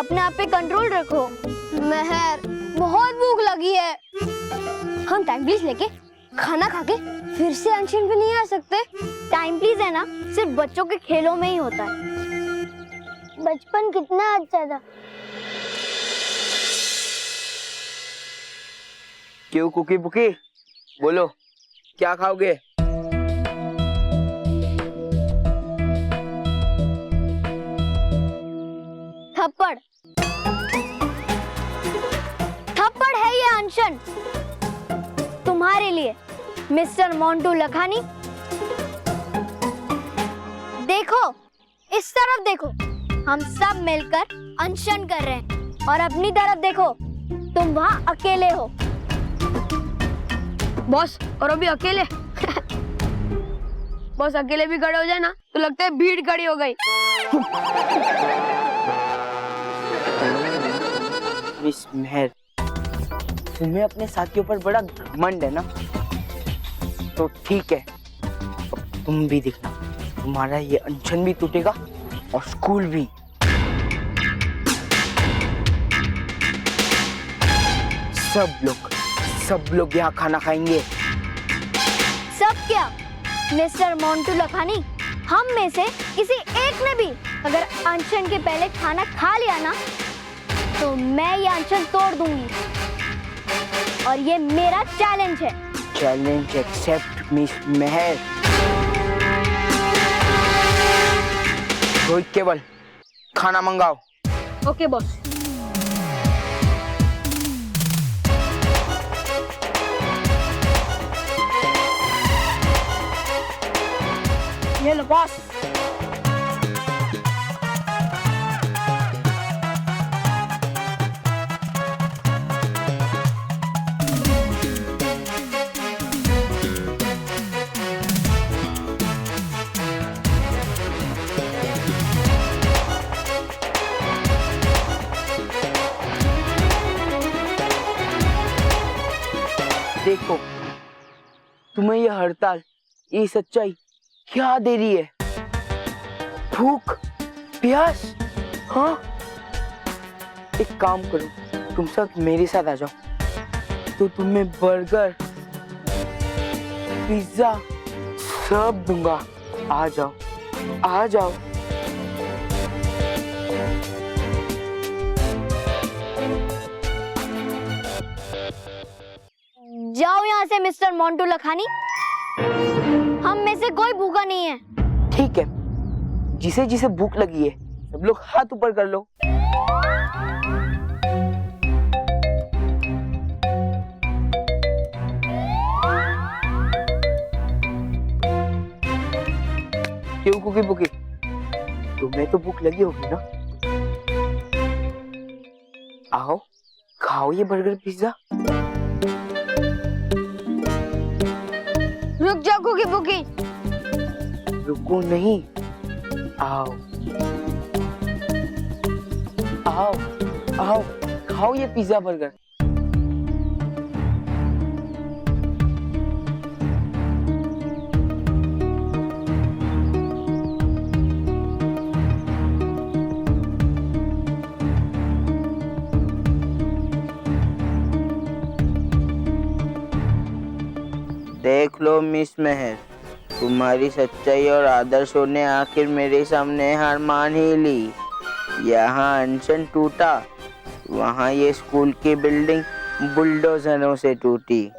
अपने आप पे कंट्रोल रखो। मेहर, बहुत भूख लगी है। हम टाइम प्लीज लेके खाना खा के फिर से अनशन पे नहीं आ सकते? टाइम प्लीज है ना सिर्फ बच्चों के खेलों में ही होता है। बचपन कितना अच्छा था। क्यों कुकी बुकी, बोलो क्या खाओगे? थप्पड़। थप्पड़ है ये अनशन तुम्हारे लिए मिस्टर मोंटू लखानी। देखो इस तरफ देखो, हम सब मिलकर अनशन कर रहे हैं और अपनी तरफ देखो, तुम वहाँ अकेले हो। बॉस और अभी अकेले बॉस अकेले भी खड़े हो जाए ना तो लगता है भीड़ खड़ी हो गई। मिस मेहर, तुम्हें अपने साथियों पर बड़ा घमंड है ना, तो ठीक है, अब तुम भी दिखना, तुम्हारा ये अनशन भी टूटेगा और स्कूल भी। सब लोग यहाँ खाना खाएंगे। सब क्या मिस्टर मोंटू लखानी, हम में से किसी एक ने भी अगर अनशन के पहले खाना खा लिया ना तो मैं ये अनशन तोड़ दूंगी और ये मेरा चैलेंज है। चैलेंज एक्सेप्ट मिस मेहर। रोहित केवल खाना मंगाओ। Okay boss. ये लो बॉस। देखो तुम्हें ये हड़ताल, ये सच्चाई क्या दे रही है? भूख, प्यास। हाँ, एक काम करो, तुम सब मेरे साथ आ जाओ, तो तुम्हें बर्गर, पिज्जा सब दूंगा। आ जाओ, आ जाओ। जाओ यहाँ से मिस्टर मोंटू लखानी, हम में से कोई भूखा नहीं है। ठीक है, जिसे जिसे भूख लगी है सब लोग हाथ ऊपर कर लो। क्यों कुकी बुकी, तुम्हें तो भूख लगी होगी ना? आओ खाओ ये बर्गर पिज्जा। रुक जाओ कुकी बुकी। रुको नहीं, आओ आओ आओ, खाओ ये पिज्जा बर्गर। देख लो मिस मेहर, तुम्हारी सच्चाई और आदर्शों ने आखिर मेरे सामने हार मान ही ली। यहाँ अनशन टूटा, वहाँ ये स्कूल की बिल्डिंग बुलडोजरों से टूटी।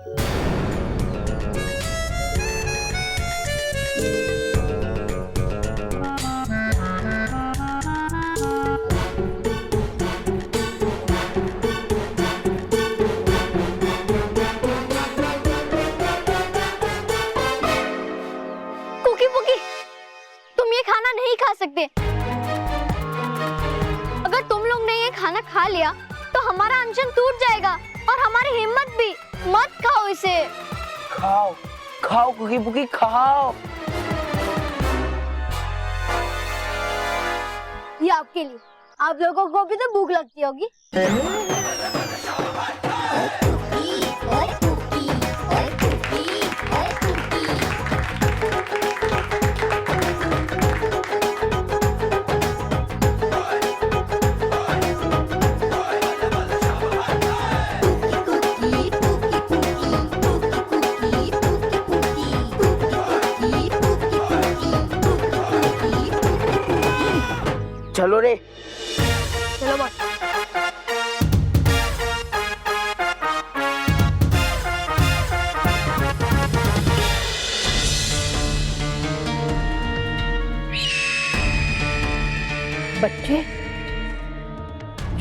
सकते। अगर तुम लोग ने ये खाना खा लिया तो हमारा अनशन टूट जाएगा और हमारी हिम्मत भी। मत खाओ इसे। खाओ खाओ कुकी बुकी खाओ। ये आपके लिए, आप लोगों को भी तो भूख लगती होगी।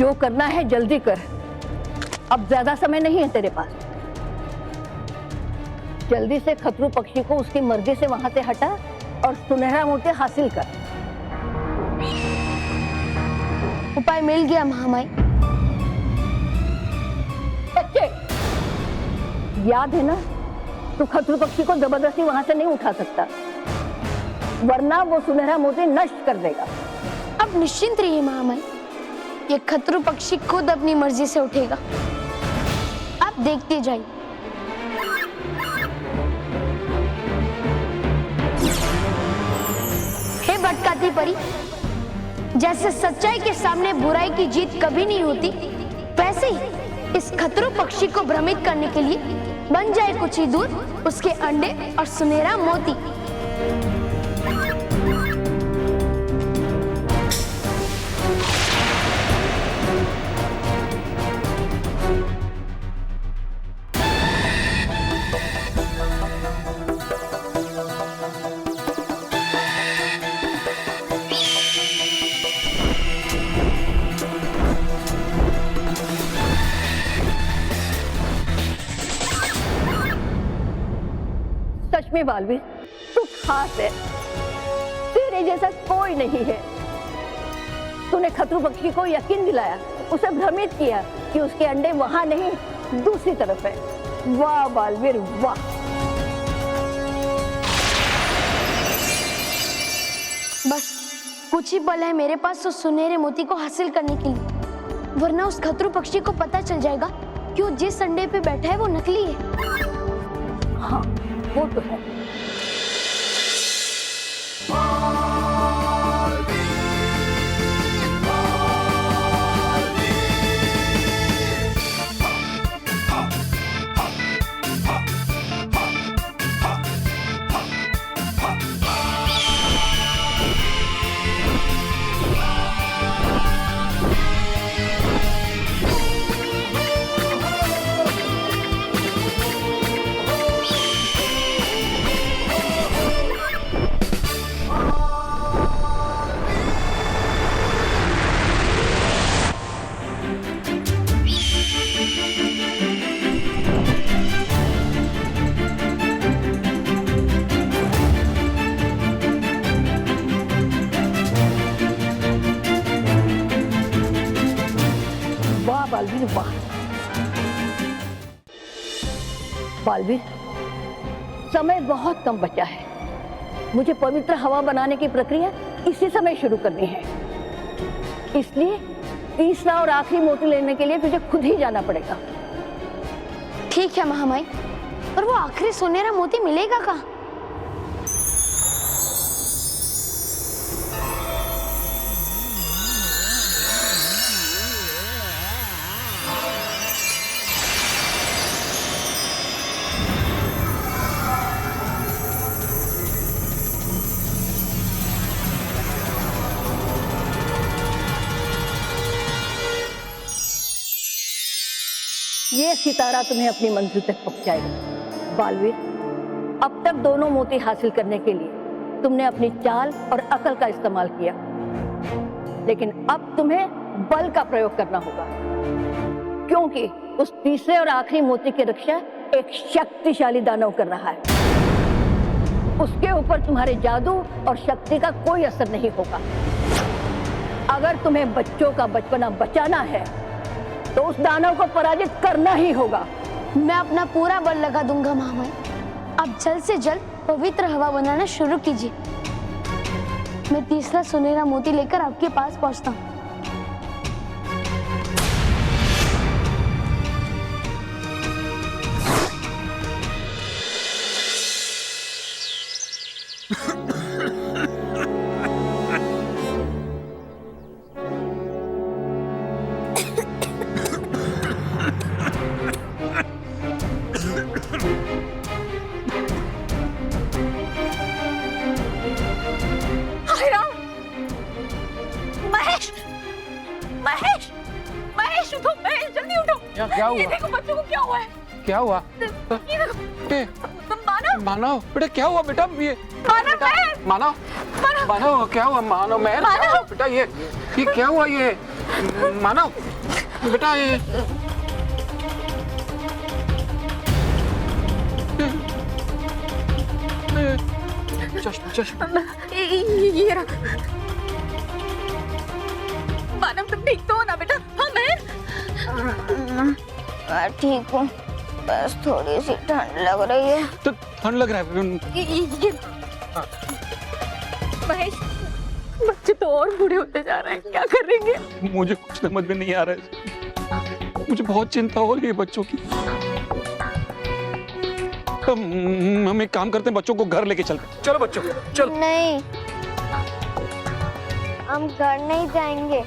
जो करना है जल्दी कर, अब ज्यादा समय नहीं है तेरे पास। जल्दी से खतरू पक्षी को उसकी मर्जी से वहां से हटा और सुनहरा मोती हासिल कर। उपाय मिल गया महामाई। बच्चे, याद है ना, तू खतरू पक्षी को जबरदस्ती वहां से नहीं उठा सकता, वरना वो सुनहरा मोती नष्ट कर देगा। अब निश्चिंत रहिए महामाई, ये खतरू पक्षी खुद अपनी मर्जी से उठेगा। आप देखते जाइए। हे भटकाती परी, जैसे सच्चाई के सामने बुराई की जीत कभी नहीं होती, वैसे ही इस खतरू पक्षी को भ्रमित करने के लिए बन जाए कुछ ही दूर उसके अंडे और सुनहरा मोती। सच में बालवीर, तू खास है, तेरे जैसा कोई नहीं है। तूने खतरू पक्षी को यकीन दिलाया, उसे भ्रमित किया कि उसके अंडे वहां नहीं दूसरी तरफ है। वाह बालवीर वाह। बस कुछ ही पल है मेरे पास उस सुनहरे मोती को हासिल करने के लिए, वरना उस खतरू पक्षी को पता चल जाएगा कि वो जिस अंडे पे बैठा है वो नकली है। हाँ, वो तो है। बालवीर वाह। बालवीर, समय बहुत कम बचा है, मुझे पवित्र हवा बनाने की प्रक्रिया इसी समय शुरू करनी है, इसलिए तीसरा और आखिरी मोती लेने के लिए तुझे खुद ही जाना पड़ेगा। ठीक है महामाई, पर वो आखिरी सुनहरा मोती मिलेगा कहाँ? ये सितारा तुम्हें अपनी मंजिल तक पहुंचाएगा। बालवीर, अब तक दोनों मोती हासिल करने के लिए तुमने अपनी चाल और अकल का इस्तेमाल किया, लेकिन अब तुम्हें बल का प्रयोग करना होगा, क्योंकि उस तीसरे और आखिरी मोती की रक्षा एक शक्तिशाली दानव कर रहा है। उसके ऊपर तुम्हारे जादू और शक्ति का कोई असर नहीं होगा। अगर तुम्हें बच्चों का बचपना बचाना है तो उस दानव को पराजित करना ही होगा। मैं अपना पूरा बल लगा दूंगा महामाई। अब जल्द से जल्द पवित्र हवा बनाना शुरू कीजिए। मैं तीसरा सुनहरा मोती लेकर आपके पास पहुंचता हूँ। महेश उठो, महेश जल्दी उठो। क्या हुआ? ये देखो बच्चों को क्या हुआ है। क्या हुआ? ये देखो मानव, मानव बेटा, क्या हुआ बेटा? ये मानव है। मानव, मानव क्या हुआ? मानव महल, क्या हुआ बेटा? ये क्या हुआ? ये मानव बेटा ये चश्मा ये रहा। मानव तुम ठीक तो हो ना बेटा? हाँ मैं ठीक हूँ, बस थोड़ी सी ठंड लग रही है। तो ठंड लग रहा है। ये महेश, बच्चे तो और बूढ़े होते जा रहे हैं, क्या करेंगे? मुझे कुछ समझ में नहीं आ रहा है, मुझे बहुत चिंता हो रही है बच्चों की। हम एक काम करते हैं, बच्चों को घर लेके चलते हैं। चलो बच्चों चलो। नहीं, हम घर नहीं जाएंगे,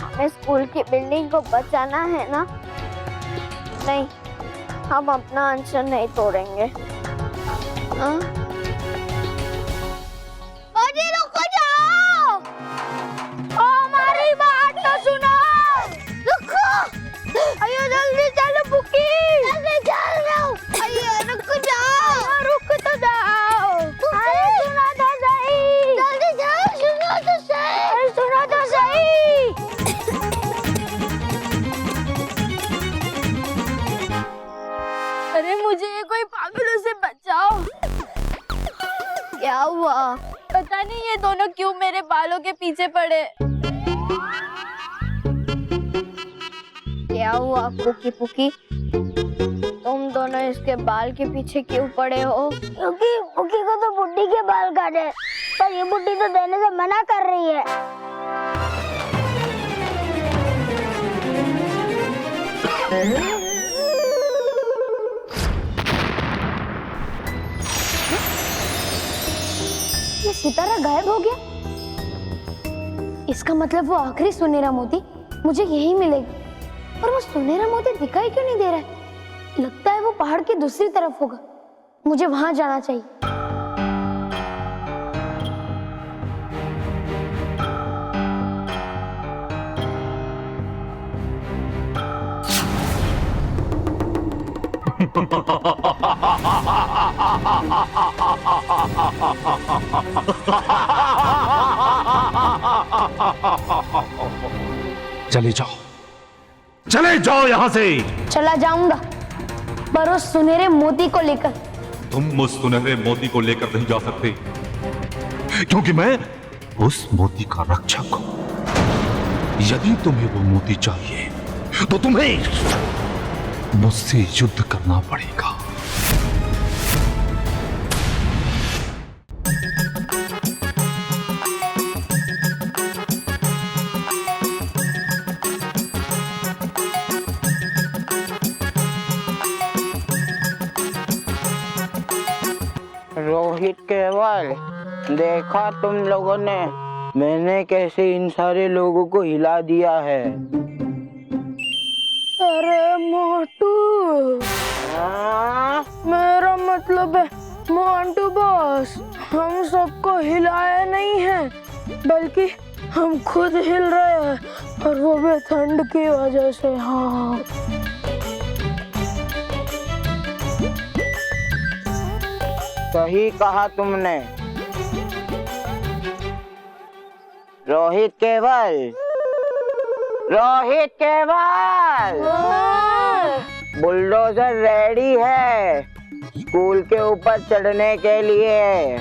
हमें स्कूल की बिल्डिंग को बचाना है ना। नहीं, हम अपना अनशन नहीं तोड़ेंगे। हाँ? अजी रुको जाओ, ओ हमारी बात तो सुनो। रुको, अयो जल्दी चलो पुकी। जल्दी चल रहा हूँ। अयो रुक जाओ, रुक तो जाओ। अरे सुनो तो सही। जल्दी चल, सुनो तो सही। अरे सुनो तो सही। अरे मुझे ये कोई पागलों से बचाओ। क्या हुआ? पता नहीं ये दोनों क्यों मेरे बालों के पीछे पड़े। क्या हुआ पुकी पुकी? तुम दोनों इसके बाल के पीछे क्यों पड़े हो? क्योंकि पुकी को तो बुड्ढी के बाल काटे, पर ये बुड्ढी तो देने से मना कर रही है। ये सितारा गायब हो गया। इसका मतलब वो आखिरी सुनहरा मोती मुझे यही मिलेगा। और वो सुनहरा मोती दिखाई क्यों नहीं दे रहा है? लगता है वो पहाड़ की दूसरी तरफ होगा। मुझे वहां जाना चाहिए। चले जाओ यहाँ से। चला जाऊंगा, पर उस सुनहरे मोती को लेकर। तुम उस सुनहरे मोती को लेकर नहीं जा सकते, क्योंकि मैं उस मोती का रक्षक हूं। यदि तुम्हें वो मोती चाहिए तो तुम्हें मुझसे युद्ध करना पड़ेगा। रोहित केवल, देखा तुम लोगों ने मैंने कैसे इन सारे लोगों को हिला दिया है। अरे मोटू, मेरा मतलब है मोंटू बॉस, हम सबको हिलाया नहीं है, बल्कि हम खुद हिल रहे हैं, और वो भी ठंड की वजह से। हाँ, सही कहा तुमने। रोहित केवल, रोहित केवल, बुलडोजर रेडी है स्कूल के ऊपर चढ़ने के लिए।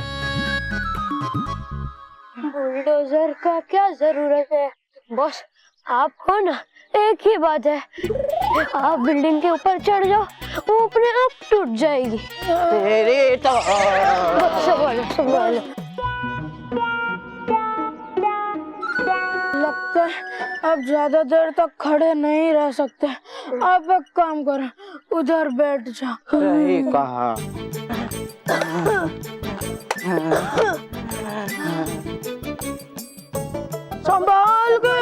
बुलडोजर का क्या जरूरत है बॉस, आप हो ना, एक ही बात है, आप बिल्डिंग के ऊपर चढ़ जाओ, वो अपने आप टूट जाएगी। तेरी तो संभालो संभालो। लगता है अब ज्यादा देर तक खड़े नहीं रह सकते, आप एक काम करो, उधर बैठ जाओ। सही कहा। संभाल के,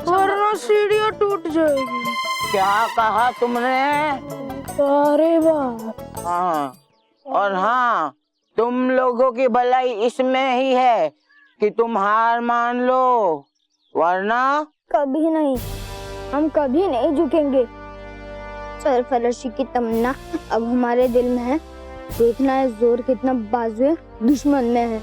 वरना सीढ़ियाँ टूट जाएगी। क्या कहा तुमने? अरे बात। हाँ, और हाँ, तुम लोगों की भलाई इसमें ही है कि तुम हार मान लो, वरना कभी नहीं, हम कभी नहीं झुकेंगे। सरफरोशी की तमन्ना अब हमारे दिल में है, देखना है जोर कितना बाजुए दुश्मन में है।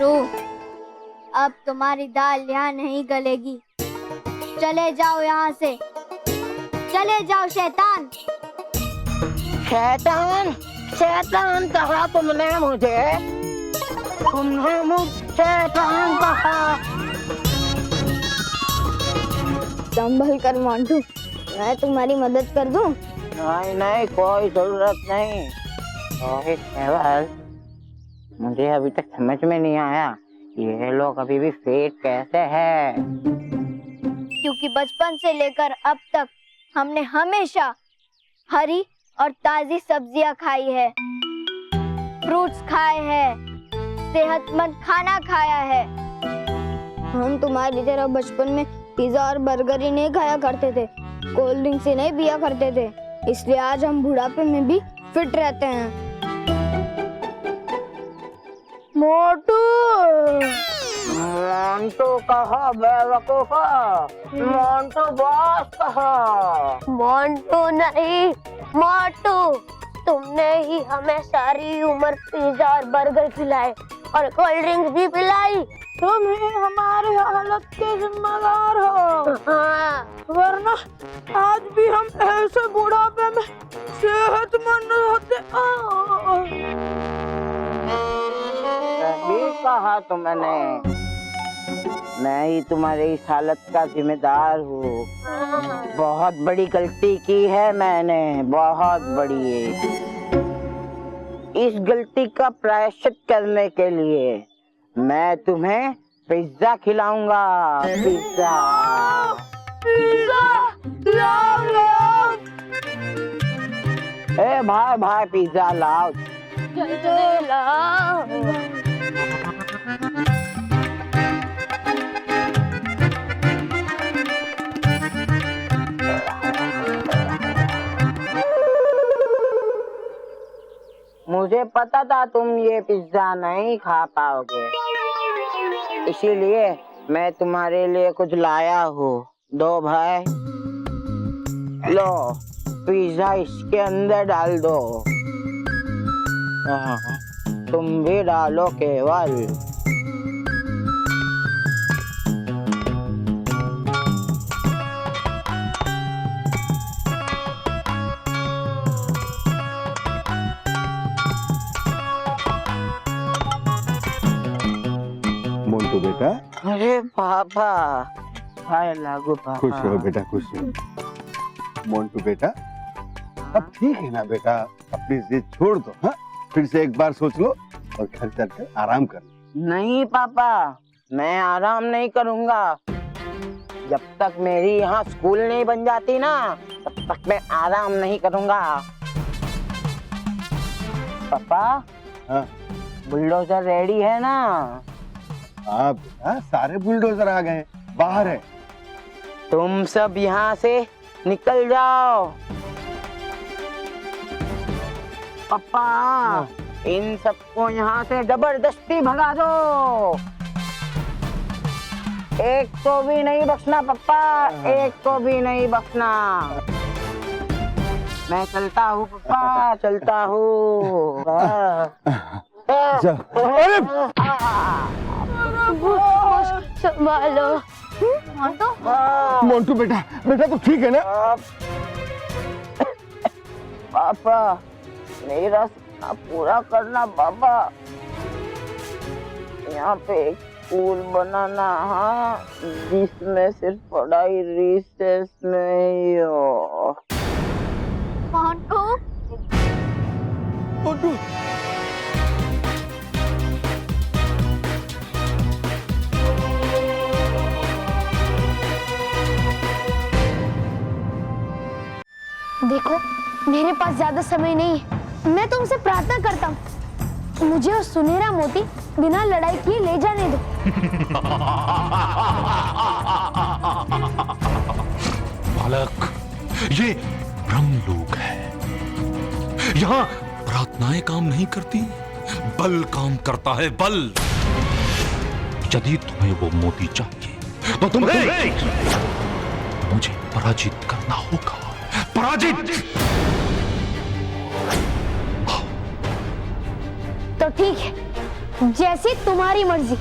मोटू, अब तुम्हारी दाल यहाँ नहीं गलेगी। चले जाओ यहाँ से, चले जाओ शैतान। शैतान? शैतान कहा तुमने मुझे? तुमने मुझे शैतान कहा? संभल कर मोंटू, मैं तुम्हारी मदद कर दूं? नहीं नहीं, कोई जरूरत नहीं। रोहित केवल, मुझे अभी तक समझ में नहीं आया ये लोग अभी भी फेट कैसे है। क्योंकि बचपन से लेकर अब तक हमने हमेशा हरी और ताजी सब्जियां खाई है, फ्रूट्स खाए हैं, सेहतमंद खाना खाया है। हम तुम्हारी तरह बचपन में पिज्जा और बर्गर ही नहीं खाया करते थे, कोल्ड ड्रिंक से नहीं पिया करते थे, इसलिए आज हम बुढ़ापे में भी फिट रहते हैं। मोटू, मोंटू कहा बेवकूफा? मोंटू बॉस कहा? मोंटू नहीं, मोटू। तुमने ही हमें सारी उम्र पिज्जा और बर्गर खिलाए और कोल्ड ड्रिंक भी पिलाई। तुम ही हमारी हालत के जिम्मेदार हो। हाँ। वरना आज भी हम ऐसे बुढ़ापे में सेहतमंद होते। सही कहा तुमने, मैं ही तुम्हारी इस हालत का जिम्मेदार हूँ। बहुत बड़ी गलती की है मैंने, बहुत बड़ी। इस गलती का प्रायश्चित करने के लिए मैं तुम्हें पिज्जा खिलाऊंगा। पिज्जा, ए भाई भाई, पिज्जा लाओ। मुझे पता था तुम ये पिज्जा नहीं खा पाओगे, इसीलिए मैं तुम्हारे लिए कुछ लाया हूँ। दो भाई, लो पिज्जा इसके अंदर डाल दो। तुम भी डालो केवल। मोंटू बेटा, अरे पापा, हाय लागू पापा। खुश रहो बेटा, खुश रहो। मोंटू बेटा, अब ठीक है ना बेटा, अपनी जिद छोड़ दो। हाँ, फिर से एक बार सोच लो और घर चलकर आराम कर लो। नहीं पापा, मैं आराम नहीं करूंगा। जब तक मेरी यहाँ स्कूल नहीं बन जाती ना, तब तक मैं आराम नहीं करूंगा। पापा, हाँ बुलडोजर रेडी है ना? हाँ बेटा, सारे बुलडोजर आ गए, बाहर है। तुम सब यहाँ से निकल जाओ। पापा, इन सबको यहाँ से जबरदस्ती भगा दो। एक को भी नहीं बख्शना पापा, एक को भी नहीं बख्शना। मैं चलता हूँ पापा, चलता हूँ। संभालो। मोंटू बेटा, बेटा तो ठीक है ना? पापा, मेरा सपना पूरा करना पापा। यहाँ पे एक स्कूल बनाना, हाँ, जिसमें सिर्फ पढ़ाई रिसेस में ही हो। मोंटू, मोंटू, देखो मेरे पास ज्यादा समय नहीं है, मैं तुमसे प्रार्थना करता हूँ, मुझे वो सुनहरा मोती बिना लड़ाई किए ले जाने दो। बालक, ये ब्रह्मलोक है। यहाँ प्रार्थनाएं काम नहीं करती, बल काम करता है, बल। यदि तुम्हें वो मोती चाहिए तो तुम्हें मुझे पराजित करना होगा। पराजित। तो ठीक है, जैसी तुम्हारी मर्जी।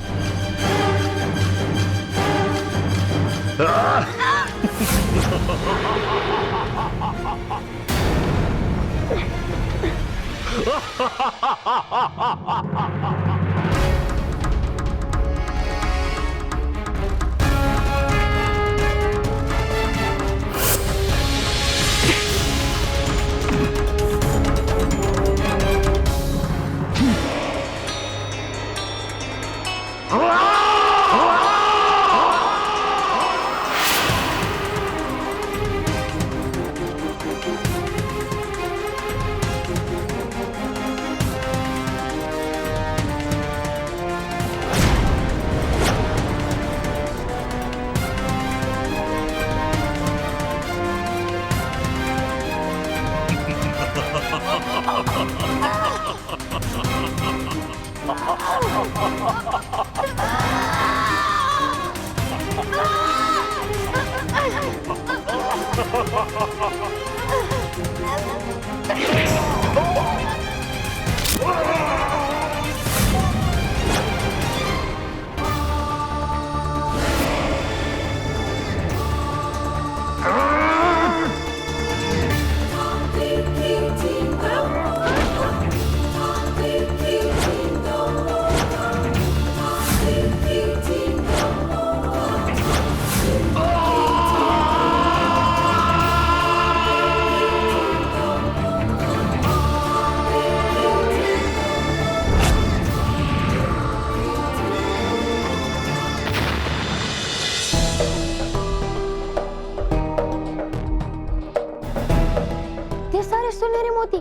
ये सारे सुनहरे मोती,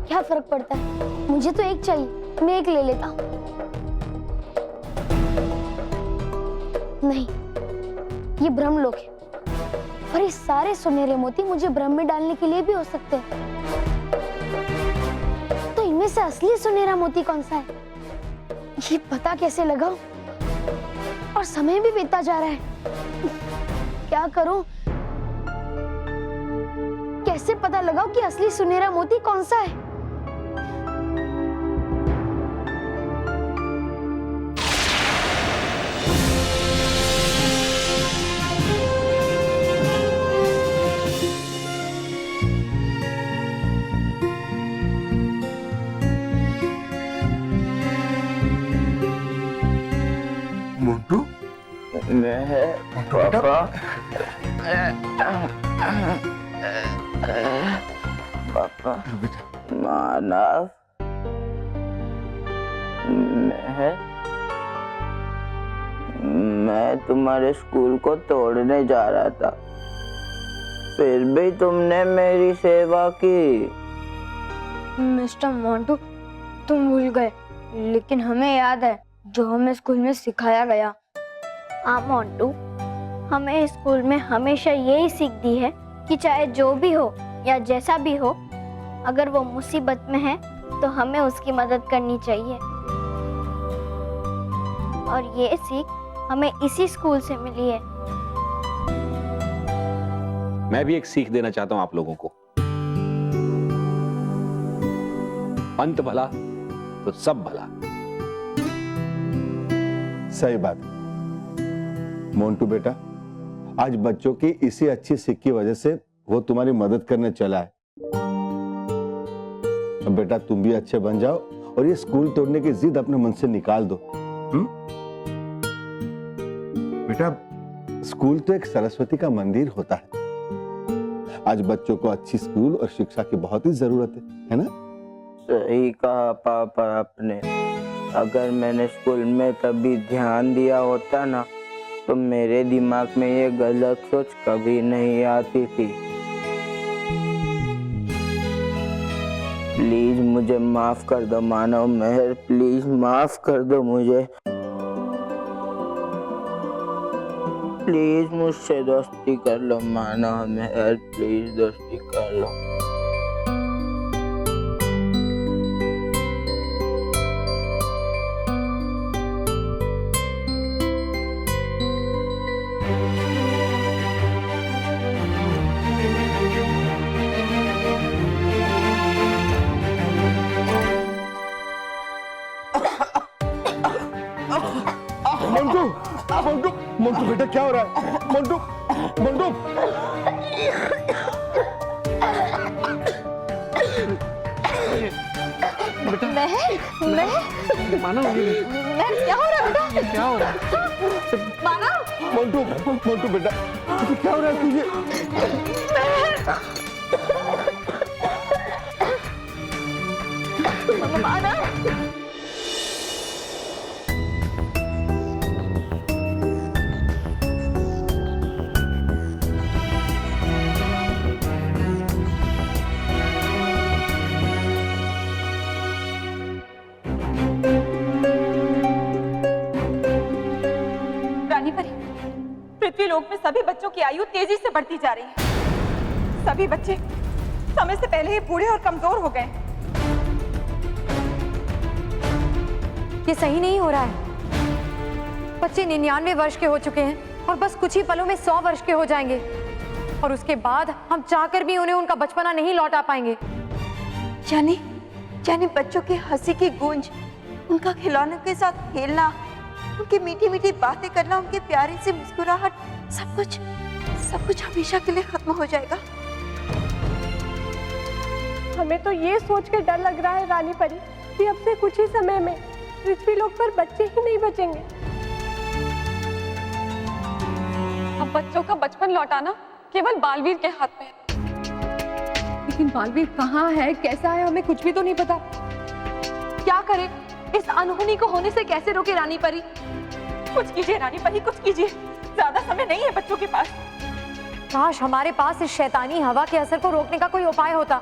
क्या फर्क पड़ता है? मुझे तो एक चाहिए, मैं एक ले लेता हूँ। नहीं, ये ब्रह्मलोक है और ये सारे सुनहरे मोती मुझे भ्रम में डालने के लिए भी हो सकते हैं। तो इनमें से असली सुनहरा मोती कौन सा है, ये पता कैसे लगाऊं? और समय भी बीतता जा रहा है, क्या करूं? कैसे पता लगाओ कि असली सुनहरा मोती कौन सा है? मोंटू, पापा, पापा, मानव, मैं तुम्हारे स्कूल को तोड़ने जा रहा था, फिर भी तुमने मेरी सेवा की। मिस्टर मोंटू, तुम भूल गए, लेकिन हमें याद है जो हमें स्कूल में सिखाया गया। हाँ मोंटू, हमें स्कूल में हमेशा यही सीख दी है कि चाहे जो भी हो या जैसा भी हो, अगर वो मुसीबत में है तो हमें उसकी मदद करनी चाहिए। और ये सीख हमें इसी स्कूल से मिली है। मैं भी एक सीख देना चाहता हूं आप लोगों को। अंत भला तो सब भला। सही बात। मोंटू बेटा, आज बच्चों की इसी अच्छी सीख की वजह से वो तुम्हारी मदद करने चला है। अब बेटा तुम भी अच्छे बन जाओ और ये स्कूल तोड़ने की जिद अपने मन से निकाल दो। बेटा, स्कूल तो एक सरस्वती का मंदिर होता है। आज बच्चों को अच्छी स्कूल और शिक्षा की बहुत ही जरूरत है ना? सही कहा पापा आपने। अगर मैंने स्कूल में तभी ध्यान दिया होता ना, तो मेरे दिमाग में ये गलत सोच कभी नहीं आती थी। प्लीज मुझे माफ कर दो मानव मेहर, प्लीज माफ कर दो मुझे। प्लीज मुझसे दोस्ती कर लो मानव मेहर, प्लीज दोस्ती कर लो। मोंटू मोंटू मोंटू बेटा क्या हो रहा है? मोंटू मोंटू क्या हो रहा है बेटा? क्या हो रहा है? मानव, मोंटू मोंटू बेटा क्या हो रहा है तुझे? मानव, रानी परी, पृथ्वी लोक में सभी बच्चों की आयु तेजी से बढ़ती जा रही है। सभी बच्चे समय से पहले ही बूढ़े और कमजोर हो गए। ये सही नहीं हो रहा है। बच्चे 99 वर्ष के हो चुके हैं और बस कुछ ही पलों में 100 वर्ष के हो जाएंगे और उसके बाद हम चाहकर भी उन्हें उनका बचपना नहीं लौटा पाएंगे। यानी बच्चों की हंसी की गूंज, उनका खिलौनों के साथ खेलना, उनकी मीठी मीठी बातें करना, उनके प्यारे से मुस्कुराहट, सब कुछ हमेशा के लिए खत्म हो जाएगा। हमें तो ये सोच के डर लग रहा है रानी परी कि अब से कुछ ही समय में पृथ्वी लोक पर बच्चे ही नहीं बचेंगे। अब बच्चों का बचपन लौटाना केवल बालवीर के हाथ में है। लेकिन बालवीर कहाँ है, कैसा है, हमें कुछ भी तो नहीं पता। क्या करें? इस अनहोनी को होने से कैसे रोके रानी परी? कुछ कीजिए रानी परी, कुछ कीजिए। ज्यादा समय नहीं है बच्चों के पास। काश हमारे पास इस शैतानी हवा के असर को रोकने का कोई उपाय होता।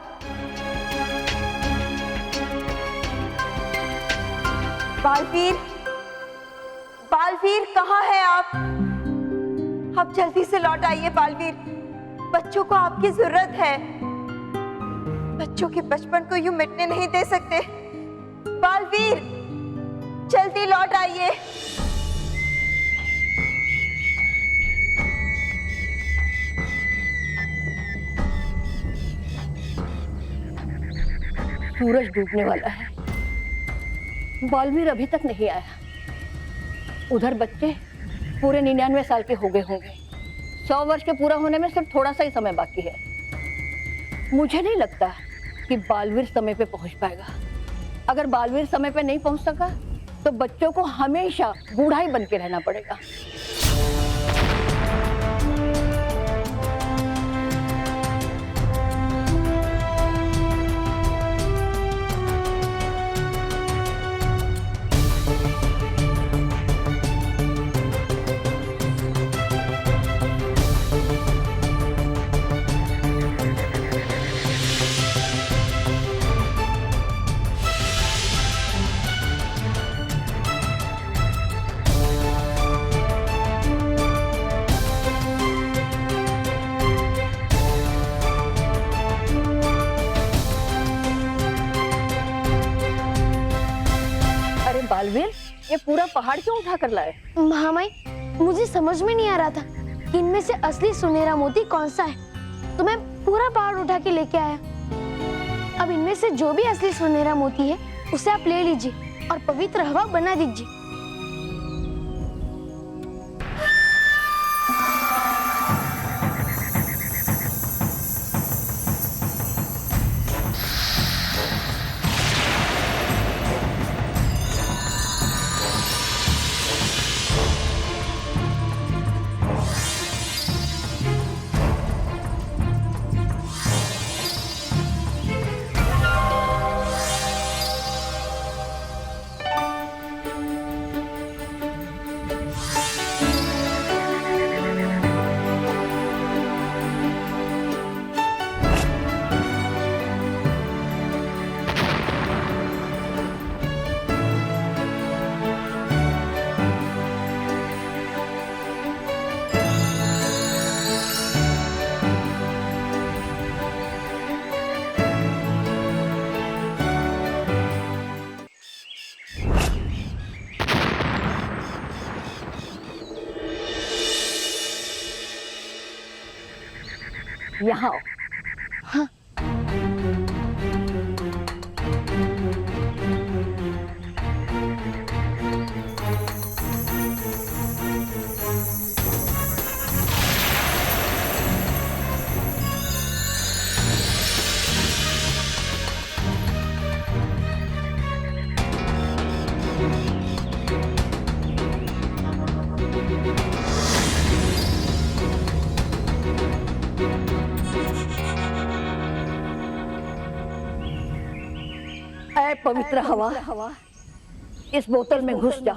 बालवीर कहाँ है आप? अब जल्दी से लौट आइए बालवीर। बच्चों को आपकी जरूरत है। बच्चों के बचपन को यूं मिटने नहीं दे सकते। बालवीर, जल्दी लौट आइए। सूरज डूबने वाला है, बालवीर अभी तक नहीं आया। उधर बच्चे पूरे 99 साल के हो गए होंगे। 100 वर्ष के पूरा होने में सिर्फ थोड़ा सा ही समय बाकी है। मुझे नहीं लगता कि बालवीर समय पे पहुंच पाएगा। अगर बालवीर समय पे नहीं पहुंच सका तो बच्चों को हमेशा बूढ़ा ही बन के रहना पड़ेगा। बालवीर, ये पूरा पहाड़ क्यों उठा कर लाए? महामाई, मुझे समझ में नहीं आ रहा था कि इनमें से असली सुनहरा मोती कौन सा है, तो मैं पूरा पहाड़ उठा के लेके आया। अब इनमें से जो भी असली सुनहरा मोती है उसे आप ले लीजिए और पवित्र हवा बना दीजिए। यहाँ आओ। हाँ। पवित्र हवा, इस बोतल में घुस जा।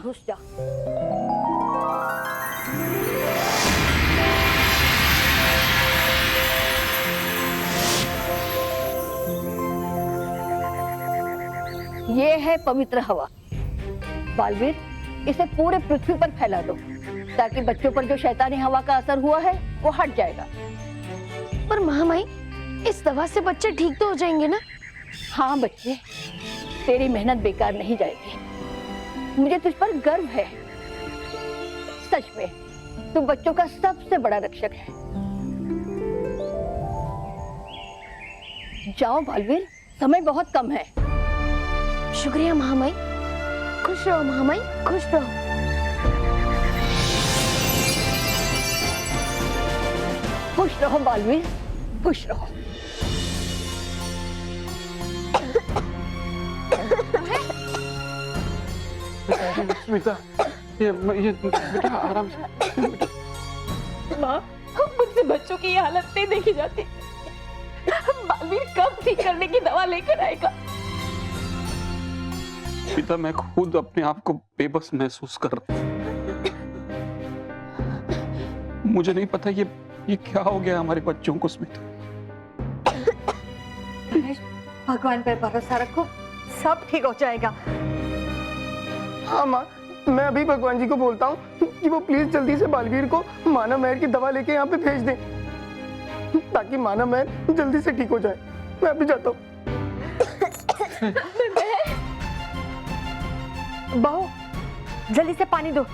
ये है पवित्र हवा। बालवीर, इसे पूरे पृथ्वी पर फैला दो ताकि बच्चों पर जो शैतानी हवा का असर हुआ है वो हट जाएगा। पर महामाई, इस दवा से बच्चे ठीक तो हो जाएंगे ना? हाँ बच्चे, तेरी मेहनत बेकार नहीं जाएगी। मुझे तुझ पर गर्व है। सच में तू बच्चों का सबसे बड़ा रक्षक है। जाओ बालवीर, समय बहुत कम है। शुक्रिया महामाई। खुश रहो महामाई, खुश रहो। खुश रहो बालवीर, खुश रहो। स्मिता, ये बेटा आराम से। माँ, मुझसे बच्चों की ये हालत नहीं देखी जाती। बालवीर कब ठीक करने की दवा लेकर आएगा? स्मिता, मैं खुद अपने आप को बेबस महसूस कर रहा हूँ। मुझे नहीं पता ये क्या हो गया हमारे बच्चों को। स्मिता, भगवान पर भरोसा रखो, सब ठीक हो जाएगा। हाँ माँ, मैं अभी भगवान जी को बोलता हूँ कि वो प्लीज जल्दी से बालवीर को मानव महर की दवा लेके यहाँ पे भेज दें ताकि मानव महर जल्दी से ठीक हो जाए। मैं अभी जाता हूँ। बहू, जल्दी से पानी दो।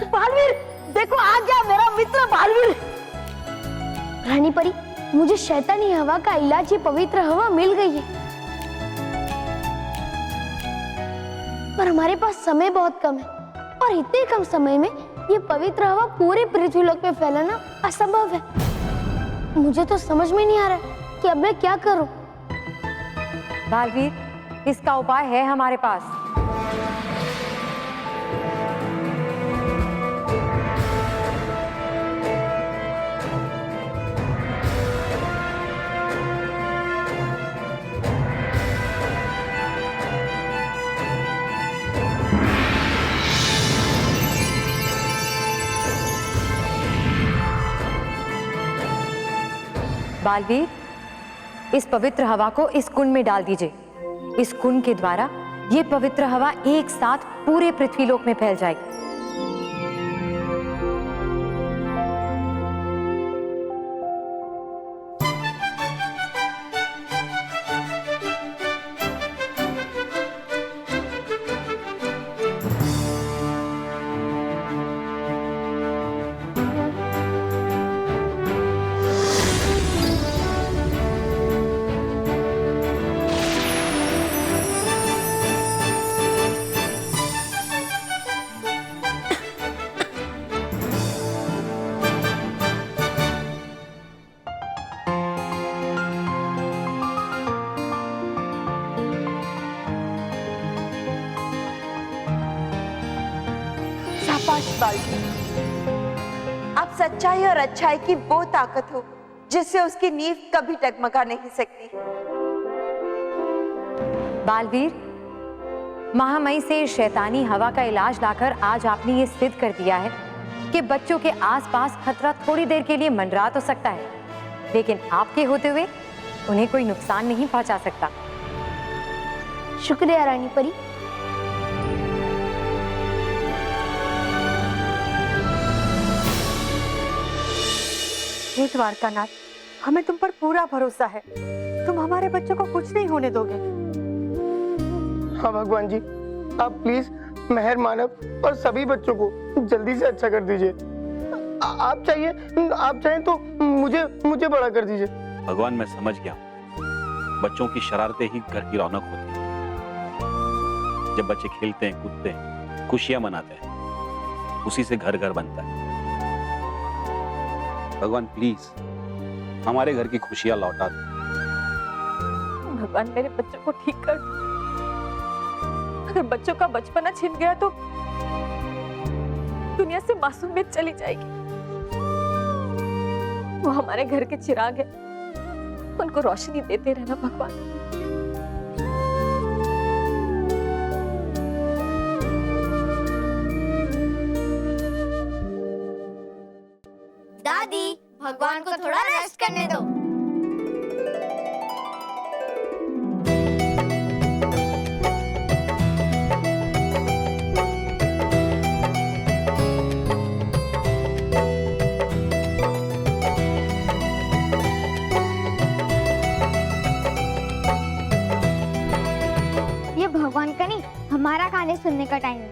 बालवीर, देखो आ गया मेरा मित्र बालवीर। रानी परी, मुझे शैतानी हवा का इलाज ये पवित्र हवा मिल गई है, पर हमारे पास समय बहुत कम है और इतने कम समय में ये पवित्र हवा पूरे पृथ्वीलोक में फैलाना असंभव है। मुझे तो समझ में नहीं आ रहा कि अब मैं क्या करूं। बालवीर, इसका उपाय है हमारे पास। बालवीर, इस पवित्र हवा को इस कुंड में डाल दीजिए। इस कुंड के द्वारा ये पवित्र हवा एक साथ पूरे पृथ्वीलोक में फैल जाएगी। आप सच्चाई और अच्छाई की वो ताकत हो जिससे उसकी नींव कभी डगमगा नहीं सकती। बालवीर, महामई से शैतानी हवा का इलाज लाकर आज आपने ये सिद्ध कर दिया है कि बच्चों के आसपास खतरा थोड़ी देर के लिए मंडरा तो सकता है, लेकिन आपके होते हुए उन्हें कोई नुकसान नहीं पहुंचा सकता। शुक्रिया रानी परी। हे द्वारकानाथ, हमें तुम पर पूरा भरोसा है। तुम हमारे बच्चों को कुछ नहीं होने दोगे। हाँ भगवान जी, आप प्लीज मेहर मानव और सभी बच्चों को जल्दी से अच्छा कर दीजिए। आप चाहें तो मुझे बड़ा कर दीजिए। भगवान, मैं समझ गया। बच्चों की शरारतें ही घर की रौनक होती है। जब बच्चे खेलते हैं, कूदते हैं, खुशियां मनाते हैं, उसी से घर घर बनता है। भगवान प्लीज हमारे घर की खुशियां लौटा दो। भगवान मेरे बच्चों को ठीक कर दो। अगर बच्चों का बचपना छिन गया तो दुनिया से मासूमियत चली जाएगी। वो हमारे घर के चिराग है, उनको रोशनी देते रहना भगवान। दादी, भगवान को थोड़ा रेस्ट करने दो। ये भगवान का नहीं, हमारा कहानी सुनने का टाइम है।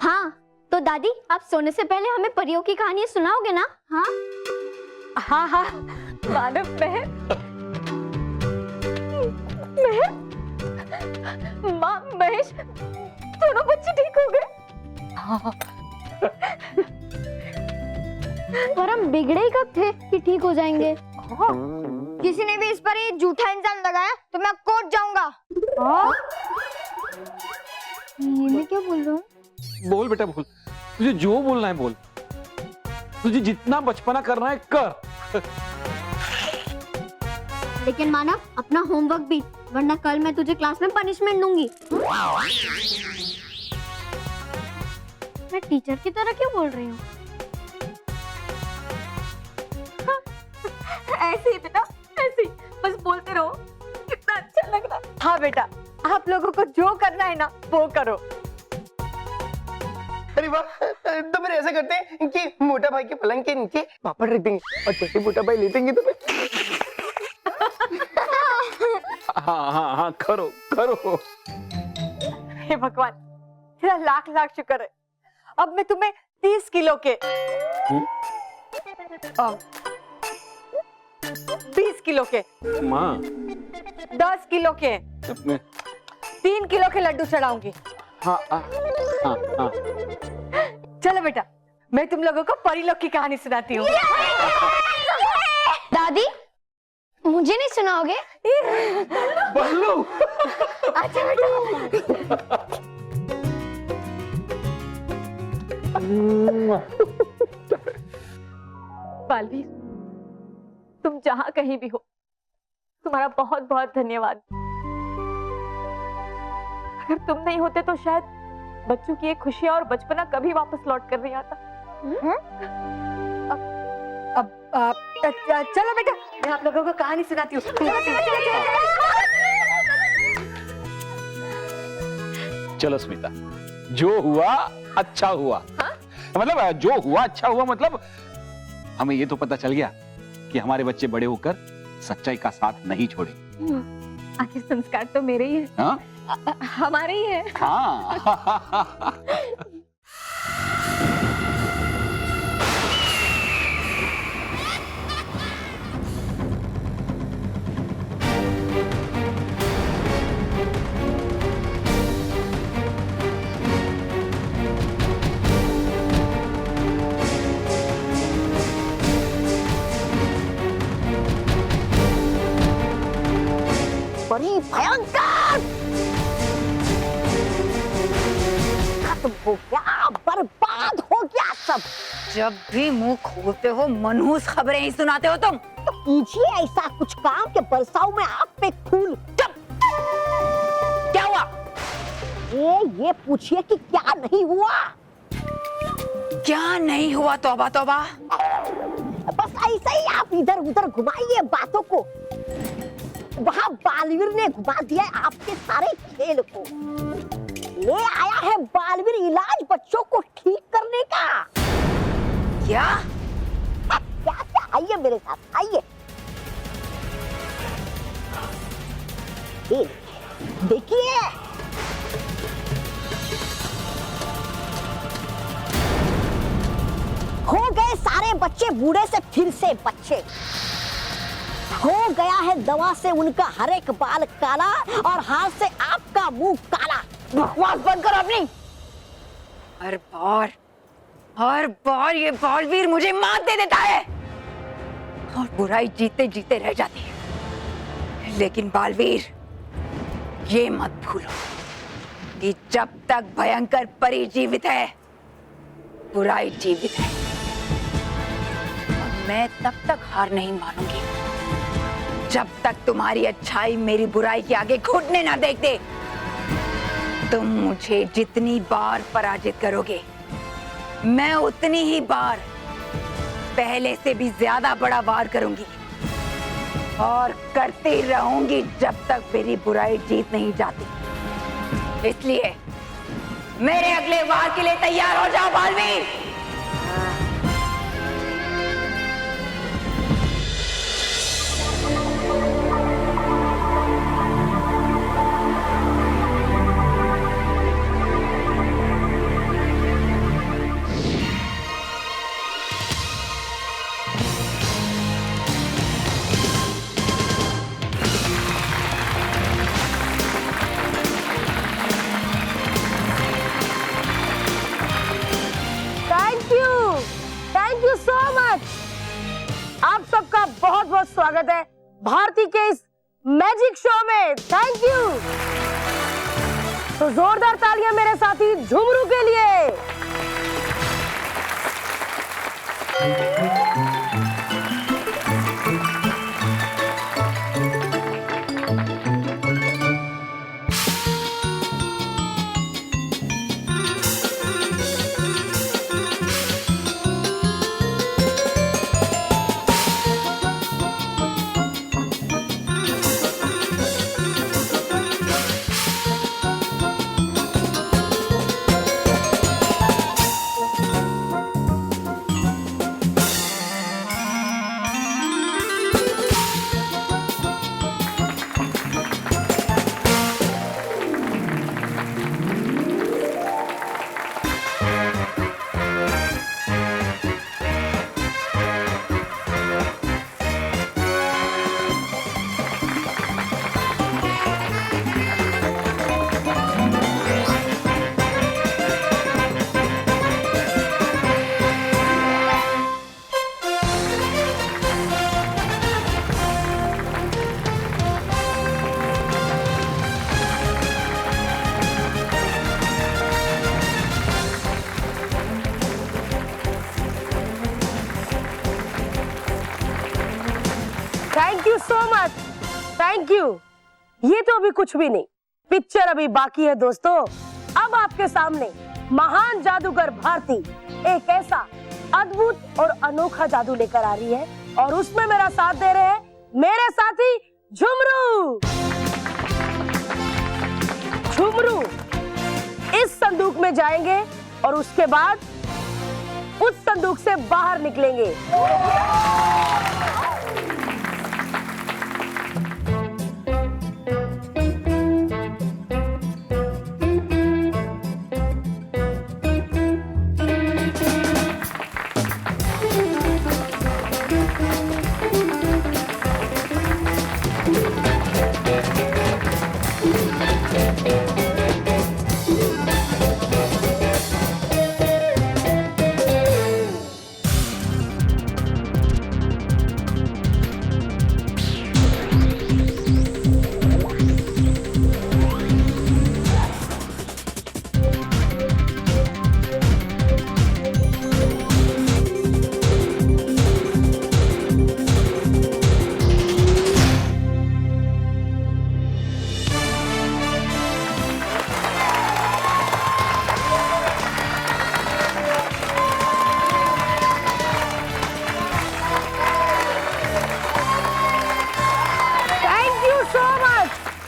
हाँ, तो दादी आप सोने से पहले हमें परियों की कहानी सुनाओगे ना? हाँ हाँ हाँ मानव, माँ, महेश, दोनों बच्चे ठीक हो गए। पर हम बिगड़े ही कब थे कि ठीक हो जाएंगे? किसी ने भी इस पर ये झूठा इल्जाम लगाया तो मैं कोर्ट जाऊंगा। ये मैं क्या बोल रहा हूँ? बोल बेटा बोल, तुझे जो बोलना है बोल। तुझे जितना बचपना करना है कर। लेकिन मानव, अपना होमवर्क भी, वरना कल मैं तुझे क्लास में पनिशमेंट दूंगी। मैं टीचर की तरह क्यों बोल रही हूँ? ऐसे ही बेटा, ऐसे ही बस बोलते रहो, कितना अच्छा लग रहा है। हाँ बेटा, आप लोगों को जो करना है ना वो करो। अरे वाह, तो फिर ऐसा करते हैं कि मोटा भाई के पलंग के नीचे पापड़ रख देंगे और जैसे मोटा भाई लेटेंगे तो हाँ हाँ हाँ, करो करो। हे भगवान, तेरा लाख लाख शुक्र है। अब मैं तुम्हें 30 किलो के 20 किलो के माँ 10 किलो के 3 किलो के लड्डू चढ़ाऊंगी। हाँ हाँ हाँ। चलो बेटा, मैं तुम लोगों को परिलोक की कहानी सुनाती हूँ। दादी, मुझे नहीं सुनाओगे? बल्लू। अच्छा बेटा। बालवीर, तुम जहां कहीं भी हो, तुम्हारा बहुत बहुत धन्यवाद। अगर तुम नहीं होते तो शायद बच्चों की ये खुशियां और बचपना कभी वापस लौट कर नहीं आता। चलो बेटा, मैं आप लोगों को कहानी सुनाती हूँ। चलो स्मिता, जो हुआ अच्छा हुआ। मतलब जो हुआ अच्छा हुआ, मतलब हमें ये तो पता चल गया कि हमारे बच्चे बड़े होकर सच्चाई का साथ नहीं छोड़े। आखिर संस्कार तो मेरे ही है। हाँ? हमारे ही है। हाँ। बड़ी भयंकर खत्म हो गया, बर्बाद हो गया सब। जब भी मुंह खोलते हो मनहूस खबरें ही सुनाते हो तुम। तो कीजिए ऐसा कुछ काम के बरसाऊ में आप पे फूल। क्या हुआ? ये पूछिए कि क्या नहीं हुआ। क्या नहीं हुआ? तौबा तौबा। बस ऐसे ही आप इधर उधर घुमाइए बातों को। वहाँ बालवीर ने घुमा दिया आपके सारे खेल को। ले आया है बालवीर इलाज बच्चों को ठीक करने का। क्या? क्या क्या? आइए मेरे साथ, आइए। देखिए, हो गए सारे बच्चे बूढ़े से फिर से बच्चे। हो गया है दवा से उनका हर एक बाल काला और हाथ से आपका मुंह काला। बकवास बंद करो अपनी। हर बार ये बालवीर मुझे मात दे देता है और बुराई जीते जीते रह जाती है। लेकिन बालवीर, ये मत भूलो कि जब तक भयंकर परी जीवित है, बुराई जीवित है। और मैं तब तक हार नहीं मानूंगी जब तक तुम्हारी अच्छाई मेरी बुराई के आगे घुटने ना देख दे। तुम मुझे जितनी बार पराजित करोगे, मैं उतनी ही बार पहले से भी ज्यादा बड़ा वार करूंगी और करती रहूंगी जब तक मेरी बुराई जीत नहीं जाती। इसलिए मेरे अगले वार के लिए तैयार हो जाओ Baalveer. Thank you so much. आप सबका बहुत बहुत स्वागत है भारती के इस मैजिक शो में। Thank you. तो जोरदार तालियां मेरे साथी झुमरू के लिए। Thank you so much. Thank you. ये तो अभी कुछ भी नहीं, पिक्चर अभी बाकी है दोस्तों। अब आपके सामने महान जादूगर भारती एक ऐसा अद्भुत और अनोखा जादू लेकर आ रही है और उसमें मेरा साथ दे रहे हैं मेरे साथी झुमरू। झुमरू इस संदूक में जाएंगे और उसके बाद उस संदूक से बाहर निकलेंगे।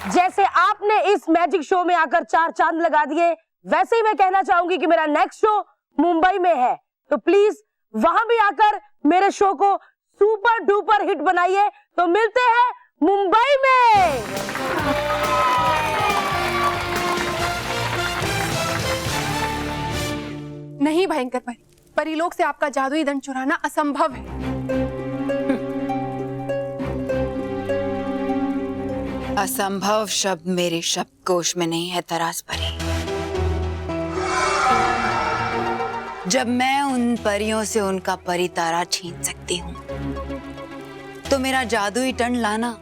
जैसे आपने इस मैजिक शो में आकर 4 चांद लगा दिए, वैसे ही मैं कहना चाहूंगी कि मेरा नेक्स्ट शो मुंबई में है, तो प्लीज वहां भी आकर मेरे शो को सुपर डुपर हिट बनाइए। तो मिलते हैं मुंबई में। नहीं भयंकर परी, परीलोक से आपका जादुई दंड चुराना असंभव है। असंभव शब्द मेरे शब्दकोश में नहीं है तरास परी। जब मैं उन परियों से उनका परी तारा छीन सकती हूँ तो मेरा जादुई दंड लाना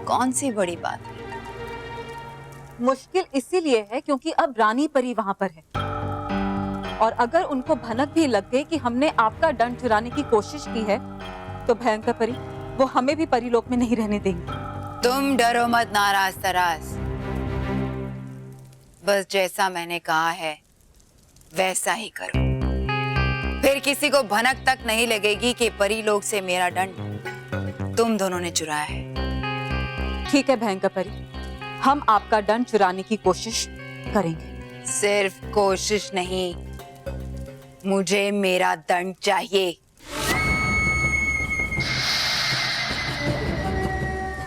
कौन सी बड़ी बात है। मुश्किल इसीलिए है क्योंकि अब रानी परी वहां पर है, और अगर उनको भनक भी लग गई कि हमने आपका दंड चुराने की कोशिश की है तो भयंकर परी वो हमें भी परीलोक में नहीं रहने देंगे। तुम डरो मत नाराज तरास, बस जैसा मैंने कहा है वैसा ही करो, फिर किसी को भनक तक नहीं लगेगी कि परीलोक से मेरा दंड तुम दोनों ने चुराया है। ठीक है भयंकर परी, हम आपका दंड चुराने की कोशिश करेंगे। सिर्फ कोशिश नहीं, मुझे मेरा दंड चाहिए।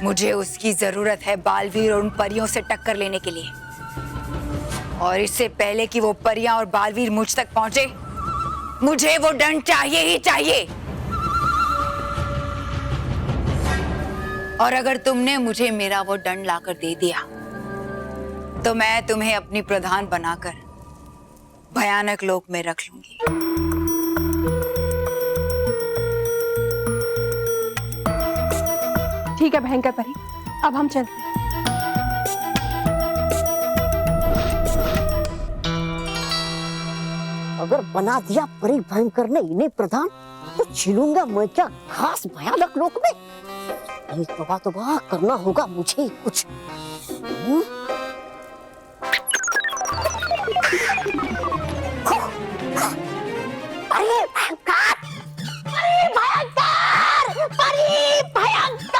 मुझे उसकी जरूरत है बालवीर और उन परियों से टक्कर लेने के लिए, और इससे पहले कि वो परियां और बालवीर मुझ तक पहुंचे मुझे वो दंड चाहिए ही चाहिए। और अगर तुमने मुझे मेरा वो दंड लाकर दे दिया तो मैं तुम्हें अपनी प्रधान बनाकर भयानक लोक में रख लूंगी। ठीक है भयंकर परी, अब हम चलते हैं। अगर बना दिया परी भयंकर ने इन्हें प्रधान तो छिलूंगा मैं क्या घास भयानक लोक में। नहीं तौबा करना होगा मुझे कुछ। अरे भयंकर, अरे भयंकर, परी भयंकर,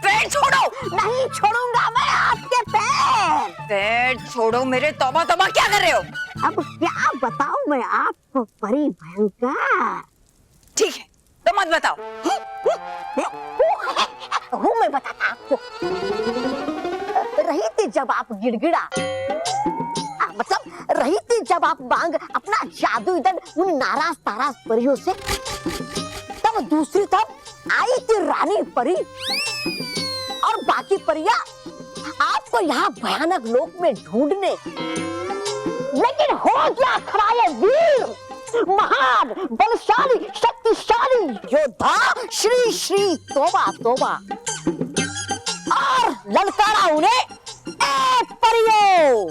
पैर छोड़ो। नहीं छोड़ूंगा मैं आपके पैर। पैर छोड़ो मेरे। तौबा तौबा क्या कर रहे हो? अब क्या बताऊं मैं आपको परी भयंकर। ठीक है तो मत बताओ। हूँ मैं बताता आपको। रही थी जब आप गिड़गिड़ा, मतलब रही थी जब आप मांग अपना जादुई दंड उन नाराज ताराज परियों से, तब दूसरी तरफ आई थी रानी परी और बाकी परियां आपको यहाँ भयानक लोक में ढूंढने। लेकिन हो गया खड़ा ये वीर, महान, बलशाली, शक्तिशाली योद्धा श्री श्री तोबा तोबा, और ललकारा उन्हें ए परियों,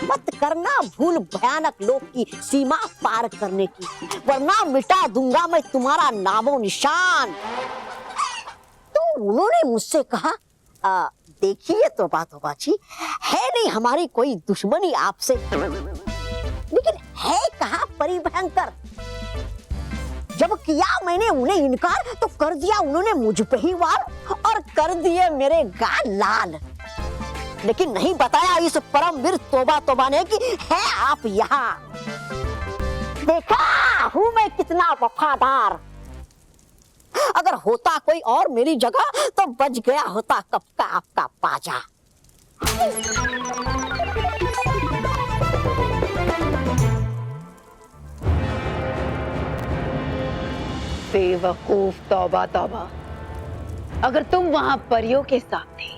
मत करना भूल भयानक लोक की सीमा पार करने की, वरना मिटा दूंगा मैं तुम्हारा नामो निशान। तो उन्होंने मुझसे कहा, देखिए तोबा तोबा जी, है नहीं हमारी कोई दुश्मनी आपसे, लेकिन है कहा परी भयंकर। जब किया मैंने उन्हें इनकार तो कर दिया उन्होंने मुझ पे ही वार और कर दिए मेरे गाल लाल। लेकिन नहीं बताया इस परमवीर तोबा तोबा ने कि है आप यहाँ। देखा हूँ मैं कितना वफादार। अगर होता कोई और मेरी जगह तो बच गया होता कब का आपका बाजा। बेवकूफ तौबा तौबा, अगर तुम वहां परियों के साथ थे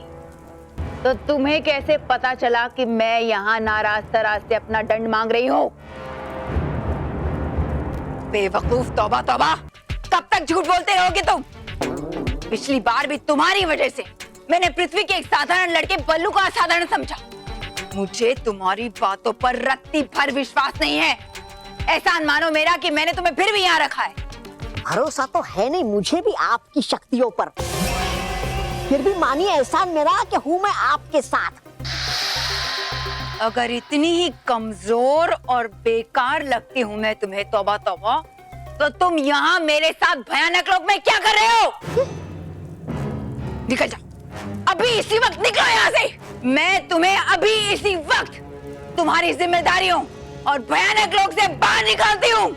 तो तुम्हें कैसे पता चला कि मैं यहाँ नाराज तराज से अपना दंड मांग रही हूँ? बेवकूफ तौबा तौबा, कब तक झूठ बोलते रहोगे तुम? पिछली बार भी तुम्हारी वजह से मैंने पृथ्वी के एक साधारण लड़के बल्लू को असाधारण समझा। मुझे तुम्हारी बातों पर रत्ती भर विश्वास नहीं है। एहसान मानो मेरा कि मैंने तुम्हें फिर भी यहाँ रखा है। भरोसा तो है नहीं मुझे भी आपकी शक्तियों पर, फिर भी मानिए एहसान मेरा कि हूँ मैं आपके साथ। अगर इतनी ही कमजोर और बेकार लगती हूँ मैं तुम्हें तौबा तौबा, तो तुम यहाँ मेरे साथ भयानक लोक में क्या कर रहे हो? निकल जाओ अभी, इसी वक्त निकलो यहाँ से। मैं तुम्हें अभी इसी वक्त तुम्हारी जिम्मेदारियों और भयानक लोक से बाहर निकालती हूँ।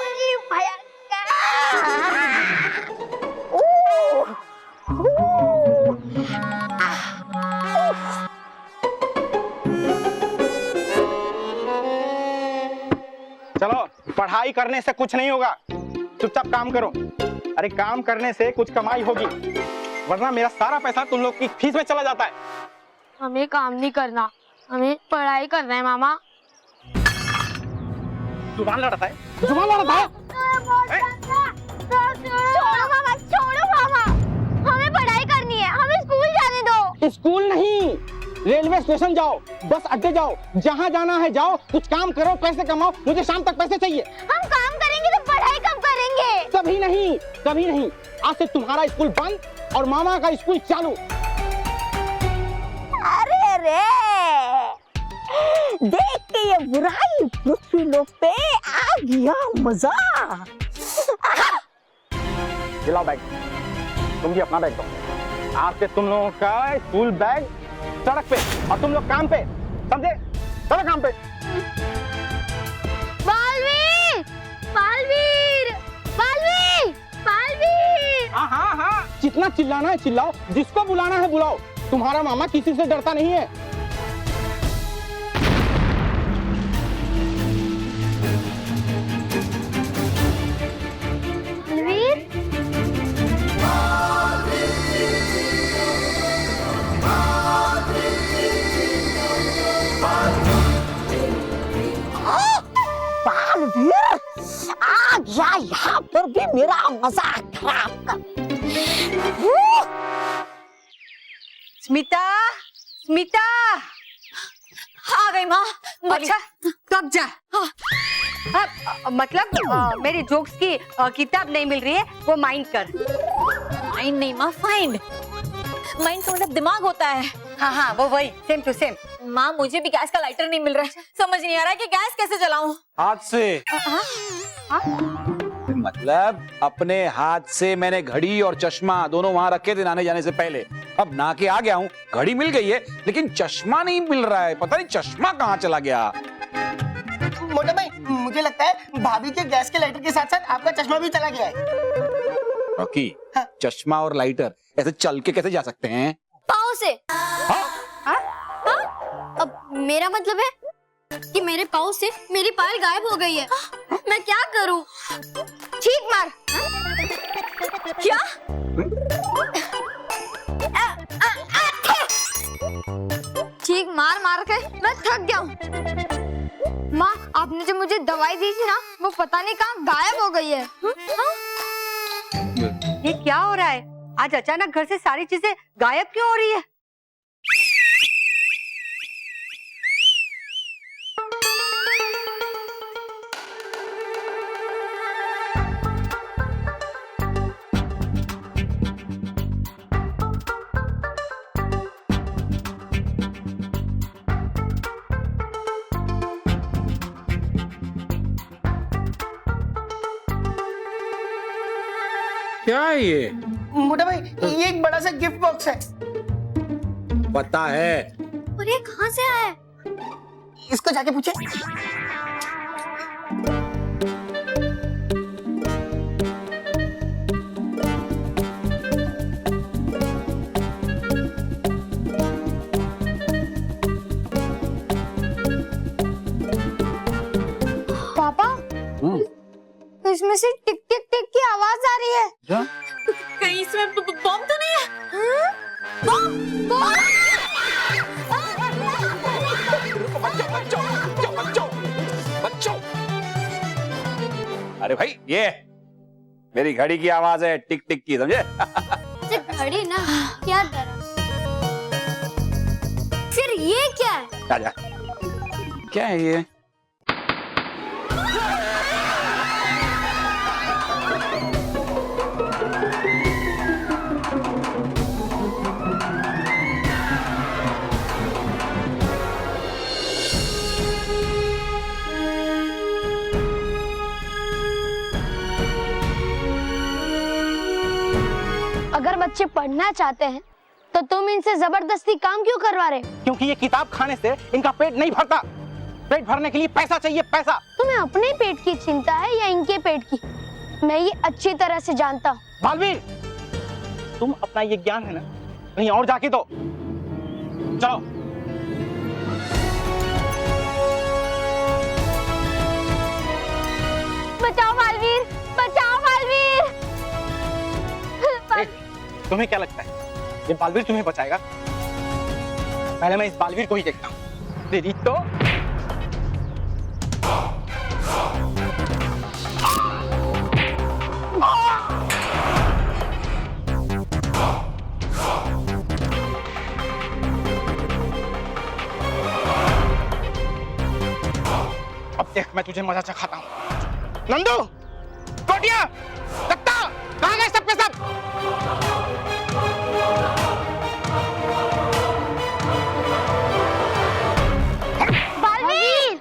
नहीं भयंकर, पढ़ाई करने से कुछ नहीं होगा, चुपचाप काम करो। अरे काम करने से कुछ कमाई होगी, वरना मेरा सारा पैसा तुम लोग की फीस में चला जाता है। हमें काम नहीं करना, हमें पढ़ाई करना है मामा। जुबान लड़ता है, जुबान लड़ता है। छोड़ो मामा, छोड़ो मामा, हमें पढ़ाई करनी है, हमें स्कूल जाने दो। स्कूल नहीं, रेलवे स्टेशन जाओ, बस अड्डे जाओ, जहाँ जाना है जाओ, कुछ काम करो, पैसे कमाओ, मुझे शाम तक पैसे चाहिए। हम काम करेंगे तो पढ़ाई कब करेंगे? कभी नहीं, कभी नहीं। आज से तुम्हारा स्कूल बंद और मामा का स्कूल चालू। अरे रे, देख के ये बुराई पृथ्वी लोक पे आ गया मजा। दिलाओ बैग, तुम भी अपना बैग दो। आज से तुम लोगों का स्कूल बैग सड़क पे और तुम लोग काम पे, समझे? चलो काम पे। बालवीर, बालवीर, बालवीर, बालवीर। हाँ हाँ हाँ, जितना चिल्लाना है चिल्लाओ, जिसको बुलाना है बुलाओ। तुम्हारा मामा किसी से डरता नहीं है। बालवीर, बालवीर, आ गया यहाँ पर भी मेरा मजाक खराब कर। स्मिता, स्मिता, आ गई माँ। अच्छा कब जा? मतलब मेरे जोक्स की किताब नहीं मिल रही है, वो माइंड कर। माइंड नहीं माँ, फाइंड। माइंड का मतलब दिमाग होता है। हाँ हाँ, वो वही, सेम टू सेम। माँ मुझे भी गैस का लाइटर नहीं मिल रहा है, समझ नहीं आ रहा है कि गैस कैसे जलाऊं। हाथ से। मतलब अपने हाथ से मैंने घड़ी और चश्मा दोनों वहां रखे थे नहाने जाने से पहले। अब नहा के आ गया हूँ, घड़ी मिल गई है लेकिन चश्मा नहीं मिल रहा है। पता नहीं चश्मा कहाँ चला गया। मोटा भाई, मुझे लगता है भाभी के गैस के लाइटर के साथ साथ आपका चश्मा भी चला गया है। रॉकी, चश्मा और लाइटर ऐसे चल के कैसे जा सकते हैं? पाँव से। अब मेरा मतलब है कि मेरे पाँव से मेरी पायल गायब हो गई है। मैं क्या करूं? ठीक मार। क्या? ठीक मार मार के मैं थक गया हूँ। माँ, आपने जो मुझे दवाई दी थी ना, वो पता नहीं कहाँ गायब हो गई है। ये क्या हो रहा है? आज अचानक घर से सारी चीजें गायब क्यों हो रही है? क्या है ये? मोटा भाई, ये एक बड़ा सा गिफ्ट बॉक्स है। पता है। और ये कहाँ से आया है? इसको जाके पूछे। पापा, इसमें से टिक टिक टिक की आवाज आ रही है। क्या? कहीं इसमें बम तो नहीं है? बम, बम। अरे भाई, ये मेरी घड़ी की आवाज है, टिक टिक की, समझे? सिर्फ घड़ी ना, क्या डर? फिर ये क्या है? आजा। क्या है ये? अगर बच्चे पढ़ना चाहते हैं तो तुम इनसे जबरदस्ती काम क्यों करवा रहे? क्योंकि ये किताब खाने से इनका पेट नहीं भरता। पेट भरने के लिए पैसा चाहिए, पैसा। तुम्हें अपने पेट की चिंता है या इनके पेट की? मैं ये अच्छी तरह से जानता हूँ। बालवीर, तुम अपना ये ज्ञान है ना, कहीं और जाके दो। चलो। तुम्हें क्या लगता है ये बालवीर तुम्हें बचाएगा? पहले मैं इस बालवीर को ही देखता हूँ। दीदी तो अब देख मैं तुझे मजा चखाता हूँ। नंदू, कोटिया, दत्ता, कहाँ गए सब के सब? बालवीर!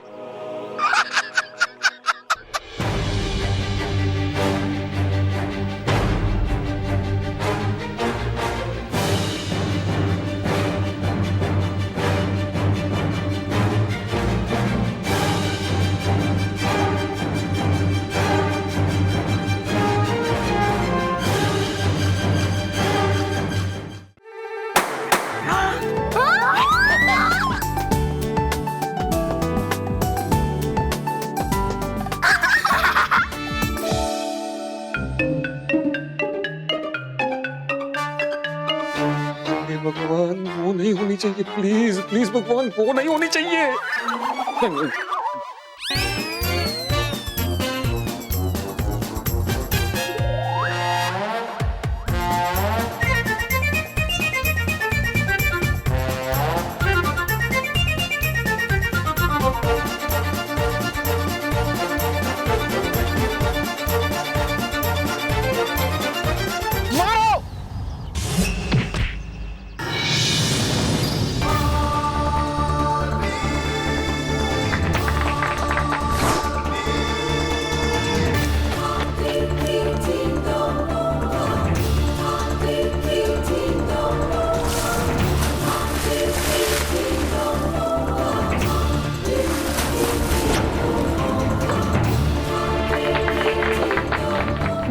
भगवान वो नहीं होनी चाहिए, प्लीज प्लीज भगवान वो नहीं होनी चाहिए।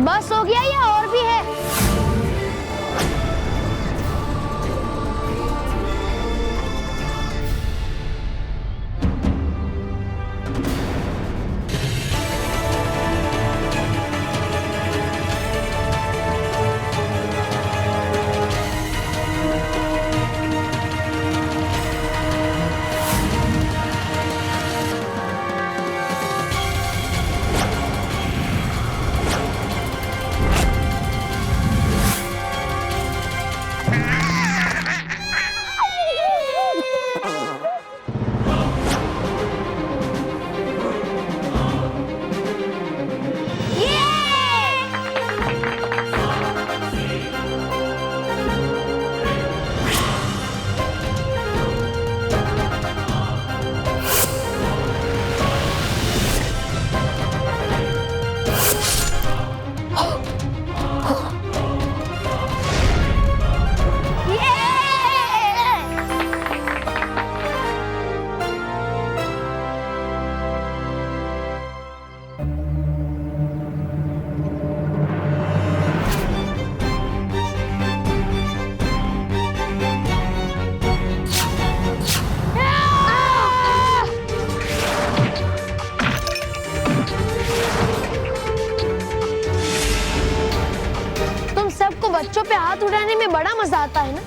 बस हो गया या और भी है? बच्चों पे हाथ उठाने में बड़ा मजा आता है ना,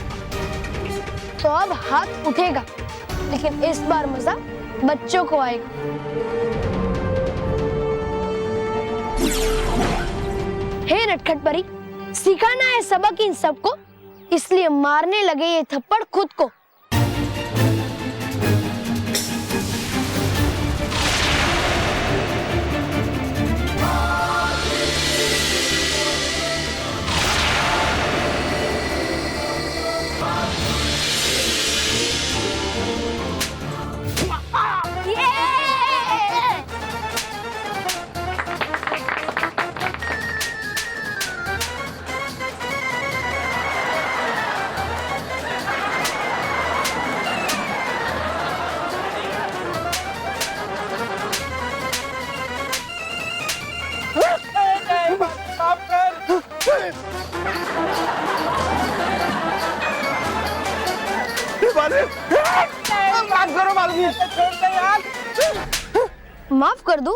तो अब हाथ उठेगा, लेकिन इस बार मजा बच्चों को आएगा। हे नटखट परी, सिखाना है सबक इन सबको, इसलिए मारने लगे ये थप्पड़ खुद को। माफ करो बालवीर, छोड़ दे यार। माफ कर दूं?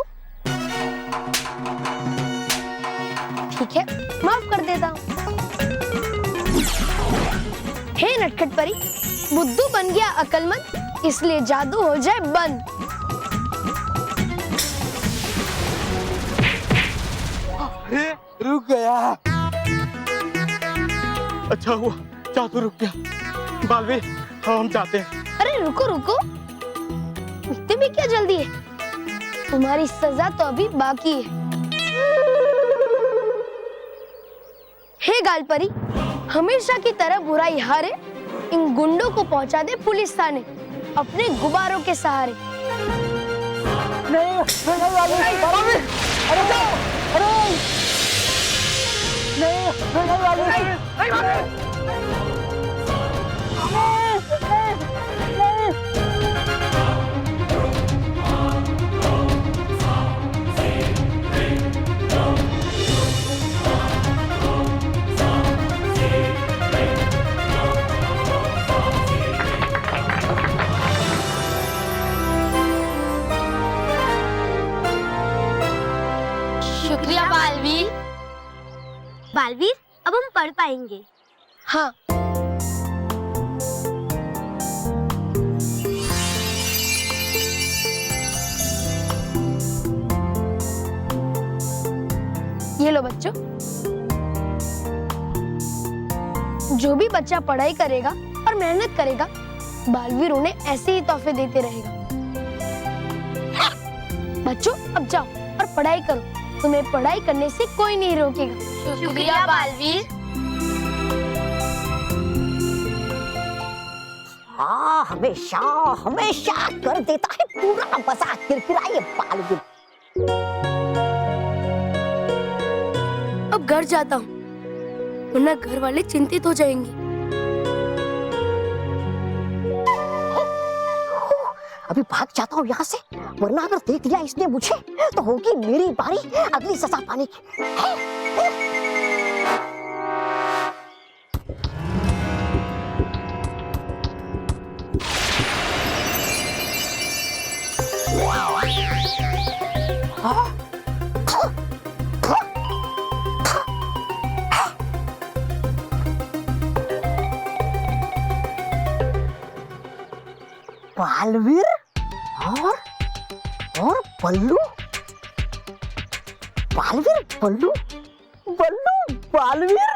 ठीक है, माफ कर देता हूँ। हे नटखट परी, बुद्धू बन गया अकलमंद, इसलिए जादू हो जाए बंद। रुक गया। अच्छा हुआ जादू रुक गया। बालवीर हम जाते हैं। अरे रुको रुको, इतने में क्या जल्दी है? तुम्हारी सजा तो अभी बाकी है। हे गालपरी, हमेशा की तरह बुराई हारे, इन गुंडों को पहुंचा दे पुलिस थाने अपने गुब्बारों के सहारे। शुक्रिया बालवीर। बालवीर, अब हम पढ़ पाएंगे। हाँ, ये लो बच्चों, जो भी बच्चा पढ़ाई करेगा और मेहनत करेगा, बालवीर उन्हें ऐसे ही तोहफे देते रहेगा। बच्चों अब जाओ और पढ़ाई करो, तुम्हें पढ़ाई करने से कोई नहीं रोकेगा। शुक्रिया बालवीर। हाँ, हमेशा हमेशा कर देता है पूरा मजाक किरकिरा ये बालवीर। अब घर जाता हूँ, वरना घर वाले चिंतित हो जाएंगे। अभी भाग जाता हूँ यहाँ से, वरना अगर देख लिया इसने मुझे तो होगी मेरी बारी अगली सजा पाने की। बालवीर और बल्लू, बालवीर बल्लू, बल्लू बालवीर।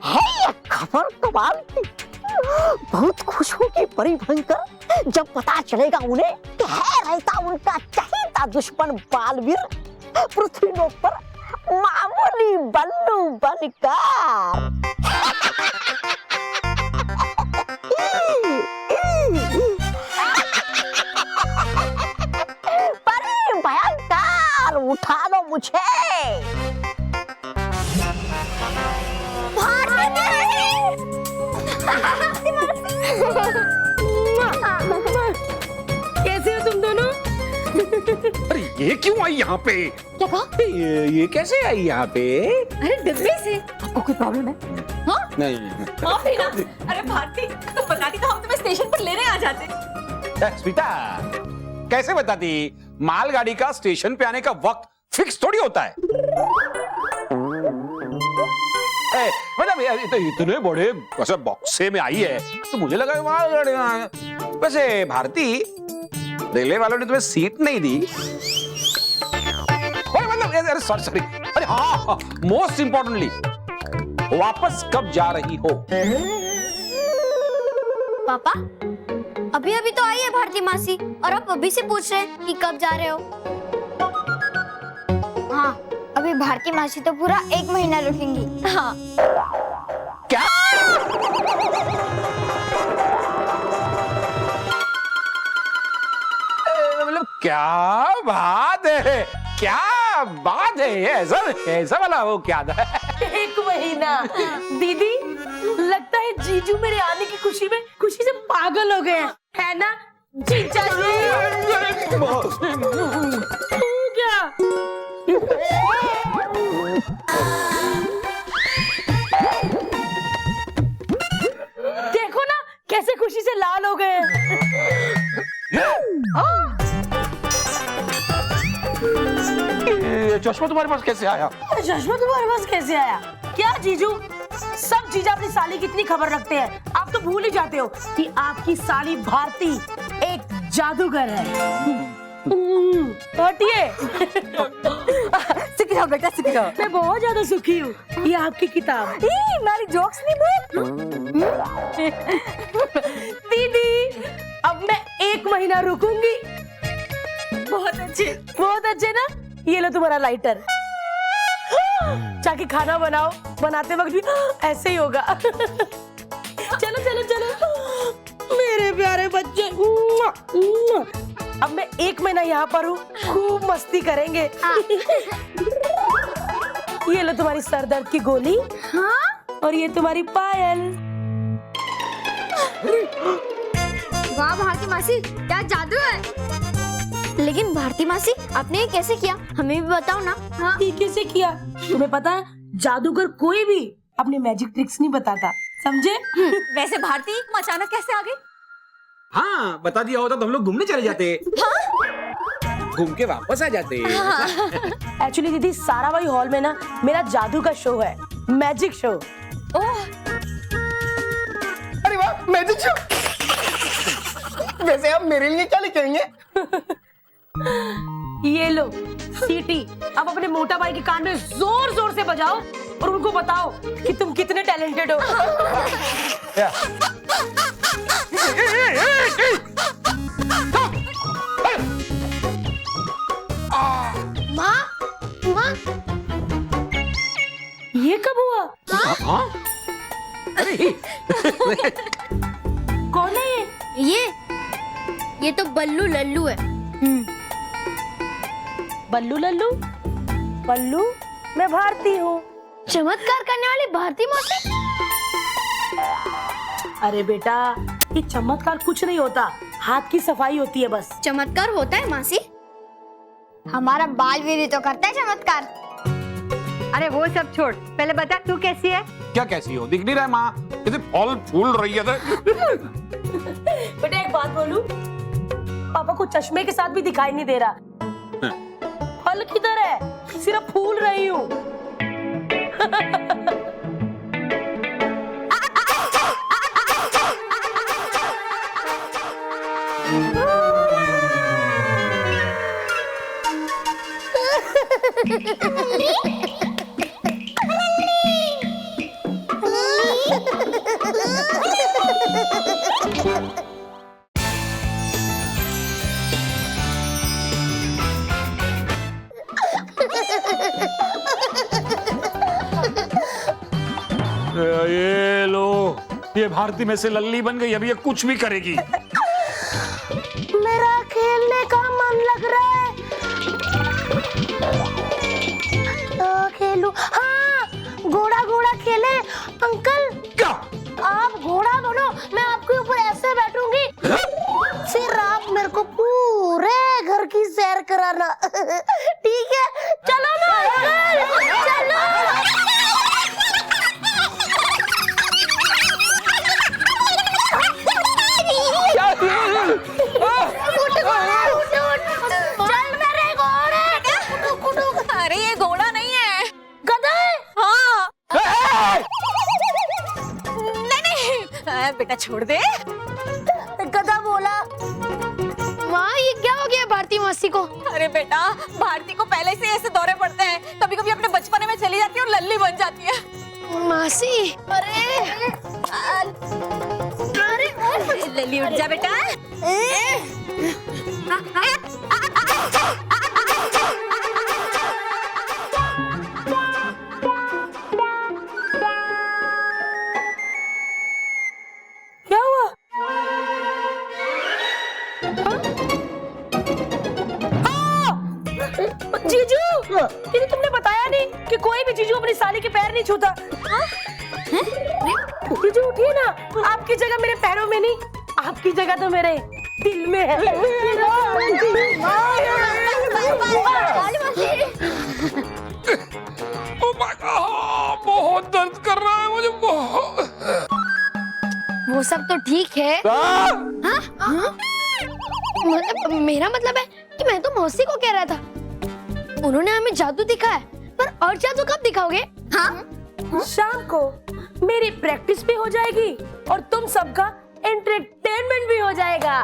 है ये खबर कमाल की। बहुत खुश होगी परी भयंकर जब पता चलेगा उन्हें कि है रहता उनका चहेता दुश्मन बालवीर पृथ्वी लोक पर मामूली बल्लू बनकर। परी भयंकर उठा लो मुझे। कैसे हो तुम दोनों? अरे ये क्यों आई यहाँ पे? क्या कहा? ये कैसे आई यहाँ पे? अरे डिब्बे से। आपको कोई प्रॉब्लम है? हाँ? नहीं। माफ है ना? अरे भारती, तो बताती तो हम तुम्हें स्टेशन पर लेने आ जाते। स्मिता, कैसे बताती? मालगाड़ी का स्टेशन पे आने का वक्त फिक्स थोड़ी होता है। मतलब तो इतने बड़े ऐसे बॉक्से में आई है तो मुझे लगा मालगाड़ी में। वैसे भारती, रेलवे वालों ने तुम्हें सीट नहीं दी? मतलब सॉरी, अरे हाँ, मोस्ट इंपॉर्टेंटली वापस कब जा रही हो? पापा, अभी अभी तो आई है भारती मासी और आप अभी से पूछ रहे हैं कि कब जा रहे हो। हाँ, अभी भारती मासी तो पूरा 1 महीना रुकेंगी। हाँ। क्या? मतलब क्या बात है, क्या बात है ये? ऐसा वाला वो क्या था? 1 महीना। दीदी, लगता है जीजू मेरे आने की खुशी से पागल हो गए हैं, है ना जीजा जी? क्या? देखो ना कैसे खुशी से लाल हो गए चश्मा तुम्हारे पास कैसे आया? चश्मा तुम्हारे पास कैसे आया? क्या जीजू, सब जीजा अपनी साली की इतनी खबर रखते हैं, आप तो भूल ही जाते हो कि आपकी साली भारती एक जादूगर है। हटिए। सीख जाओ बेटा, सीख जाओ। मैं बहुत ज्यादा सुखी हूँ। ये आपकी किताब। मेरी जोक्स नहीं बोल। दीदी, अब मैं 1 महीना रुकूंगी। बहुत अच्छे ना। ये लो तुम्हारा लाइटर, जाके खाना बनाओ, बनाते वक्त भी ऐसे ही होगा। चलो चलो चलो मेरे प्यारे बच्चे। अब मैं 1 महीना यहाँ पर हूँ, खूब मस्ती करेंगे। ये लो तुम्हारी सर दर्द की गोली। हाँ? और ये तुम्हारी पायल। वाह भारती मासी, क्या जादू है। लेकिन भारती मासी, आपने ये कैसे किया, हमें भी बताओ ना। हाँ? ये कैसे किया? तुम्हें पता है, जादूगर कोई भी अपने मैजिक ट्रिक्स नहीं बताता, समझे? वैसे भारती तुम अचानक कैसे आ गई? हाँ, बता दिया होता तो हम लोग घूमने चले जाते। घूम के वापस आ जाते। एक्चुअली दीदी, साराभाई हॉल में ना मेरा जादू का शो है, मैजिक शो। अरे वाह, मैजिक शो। वैसे आप मेरे लिए क्या लेके आएंगे? ये लो सीटी, अब अपने मोटा भाई के कान में जोर जोर से बजाओ और उनको बताओ कि तुम कितने टैलेंटेड हो। माँ, माँ, ये कब हुआ? कौन है ये? ये तो बल्लू लल्लू है। बल्लू लल्लू? बल्लू, मैं भारती हूँ। चमत्कार करने वाली भारती मौसी। अरे बेटा, ये चमत्कार कुछ नहीं होता, हाथ की सफाई होती है बस। चमत्कार होता है मासी, हमारा बालवीर ही तो करता है चमत्कार। अरे वो सब छोड़, पहले बता तू कैसी है? क्या कैसी हो, दिख नहीं रहा है माँ, जैसे फल फूल रही है। बेटा एक बात बोलूं, पापा को चश्मे के साथ भी दिखाई नहीं दे रहा। फल किधर है, सिर्फ फूल रही हूँ। ये लो, ये भारती में से लल्ली बन गई, अभी ये कुछ भी करेगी। मेरा खेलने का मन लग रहा है, तो खेलूं। हाँ, घोड़ा घोड़ा खेले अंकल। क्या? आप घोड़ा बनो, मैं आपके ऊपर ऐसे बैठूंगी, फिर आप मेरे को पूरे घर की सैर कराना। ठीक है, चलो ना अंकल, चलो। अरे ये घोड़ा नहीं है, गधा है। हाँ। नहीं बेटा छोड़ दे। गधा बोला। माँ, ये क्या हो गया भारती मौसी को? अरे बेटा, भारती को पहले से ऐसे दौरे पड़ते हैं, कभी कभी अपने बचपने में चली जाती है और लल्ली बन जाती है। मासी, लल्ली उठ जा बेटा। क्या हुआ? जीजू, ये तुमने बताया नहीं कि कोई भी जीजू अपनी साली के पैर नहीं छूता। जीजू उठिए ना, आपकी जगह मेरे पैरों में नहीं, आपकी जगह तो मेरे दिल में है। बहुत दर्द कर रहा है मुझे, बहुत। वो सब तो ठीक है। हाँ? मेरा मतलब है कि मैं तो मौसी को कह रहा था, उन्होंने हमें जादू दिखाया, पर और जादू कब दिखाओगे? हाँ? शाम को मेरी प्रैक्टिस भी हो जाएगी और तुम सबका एंटरटेनमेंट भी हो जाएगा।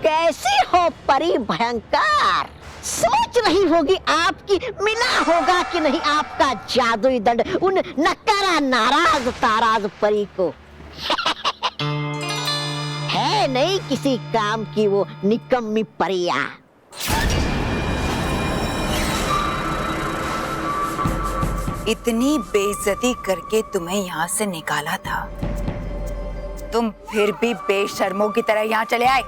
कैसी हो परी भयंकर? सोच रही होगी आपकी मिला होगा कि नहीं आपका जादुई दंड उन नकारा नाराज ताराज परी को। है नहीं किसी काम की वो निकम्मी परियां। इतनी बेइज्जती करके तुम्हें यहाँ से निकाला था, तुम फिर भी बेशर्मों की तरह यहाँ चले आए।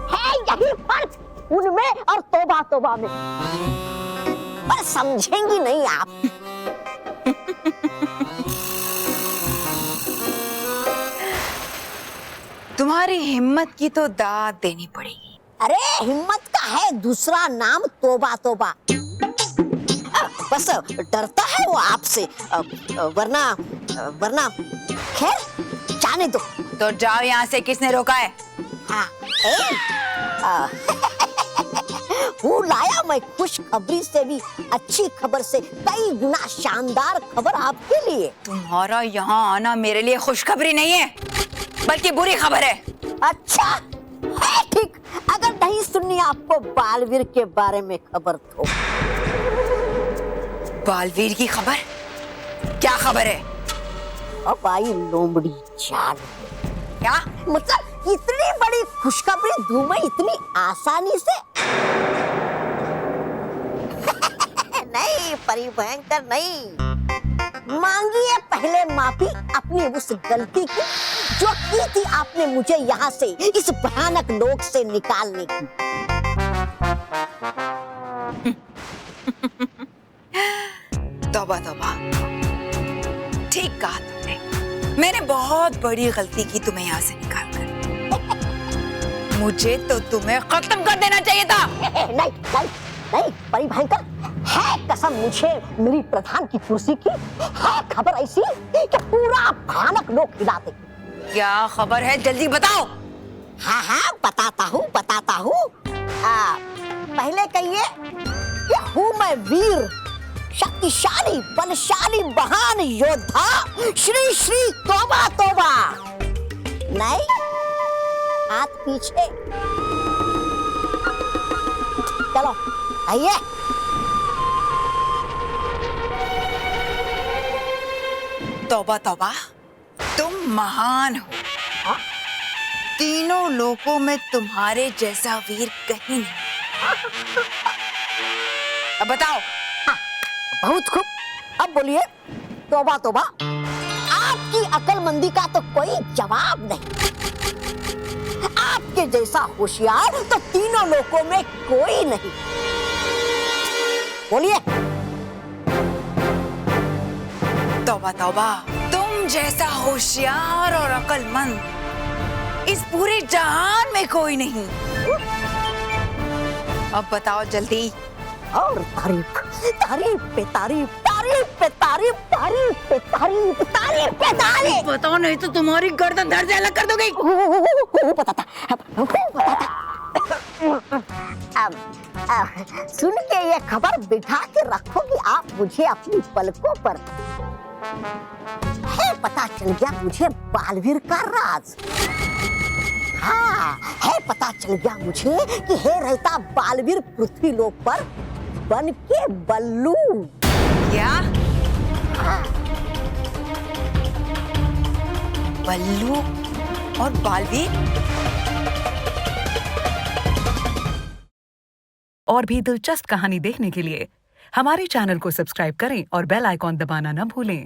है यही फर्क उनमें और तोबा तोबा में, पर समझेंगी नहीं आप। तुम्हारी हिम्मत की तो दाद देनी पड़ेगी। अरे हिम्मत का है दूसरा नाम तोबा तोबा। बस डरता है वो आपसे, वरना खैर जाने दो। तो जाओ यहाँ से, किसने रोका है? हाँ, वो लाया मैं खुशखबरी से भी अच्छी खबर से कई गुना शानदार खबर आपके लिए। तुम्हारा यहाँ आना मेरे लिए खुशखबरी नहीं है, बल्कि बुरी खबर है। अच्छा है ठीक, अगर नहीं सुननी आपको बालवीर के बारे में खबर तो। बालवीर की खबर? क्या खबर है? अब आई लोमड़ी चाल। क्या मतलब इतनी बड़ी खुशखबरी दूं मैं इतनी आसानी से? नहीं परी भयंकर नहीं। मांगिए पहले माफी अपनी उस गलती की जो की थी आपने मुझे यहाँ से, इस भयानक लोक से निकालने की। तौबा तौबा, ठीक कहा तुमने। मैंने बहुत बड़ी गलती की तुम्हें यहाँ से निकाल कर। मुझे तो तुम्हें खत्म कर देना चाहिए था। नहीं नहीं नहीं परी भयंकर, है कसम मुझे मेरी प्रधान की कुर्सी की, है खबर ऐसी कि पूरा भयानक लोक हिला दे। क्या खबर है, जल्दी बताओ। हाँ हाँ बताता हूँ। पहले कहिए कि हूँ मैं वीर, शक्तिशाली, बलशाली, महान योद्धा श्री श्री तोबा तोबा। नहीं, हाथ पीछे। चलो आइए। तौबा तौबा, तुम महान हो। हाँ? तीनों लोकों में तुम्हारे जैसा वीर कहीं नहीं। अब बताओ। बहुत खूब, अब बोलिए। तौबा तौबा, आपकी अकलमंदी का तो कोई जवाब नहीं। आपके जैसा होशियार तो तीनों लोकों में कोई नहीं। बोलिए। तौबा तौबा, तुम जैसा होशियार और अकलमंद इस पूरे जहान में कोई नहीं। अब बताओ जल्दी। और तारीफ, तारीफ पे तारीफ, तारीफ पे तारीफ, तारीफ पे तारीफ, तारीफ पे तारीफ। बताओ नहीं तो तुम्हारी गर्दन धड़ से अलग कर दोगे। सुन के ये खबर बिठा के रखोगी आप मुझे अपनी पलकों पर। है पता चल गया मुझे बालवीर का राज। हाँ, है पता चल गया मुझे कि है रहता बालवीर पृथ्वी लोक पर बन के बल्लू। क्या? हाँ। बल्लू और बालवीर? और भी दिलचस्प कहानी देखने के लिए हमारे चैनल को सब्सक्राइब करें और बेल आइकॉन दबाना न भूलें।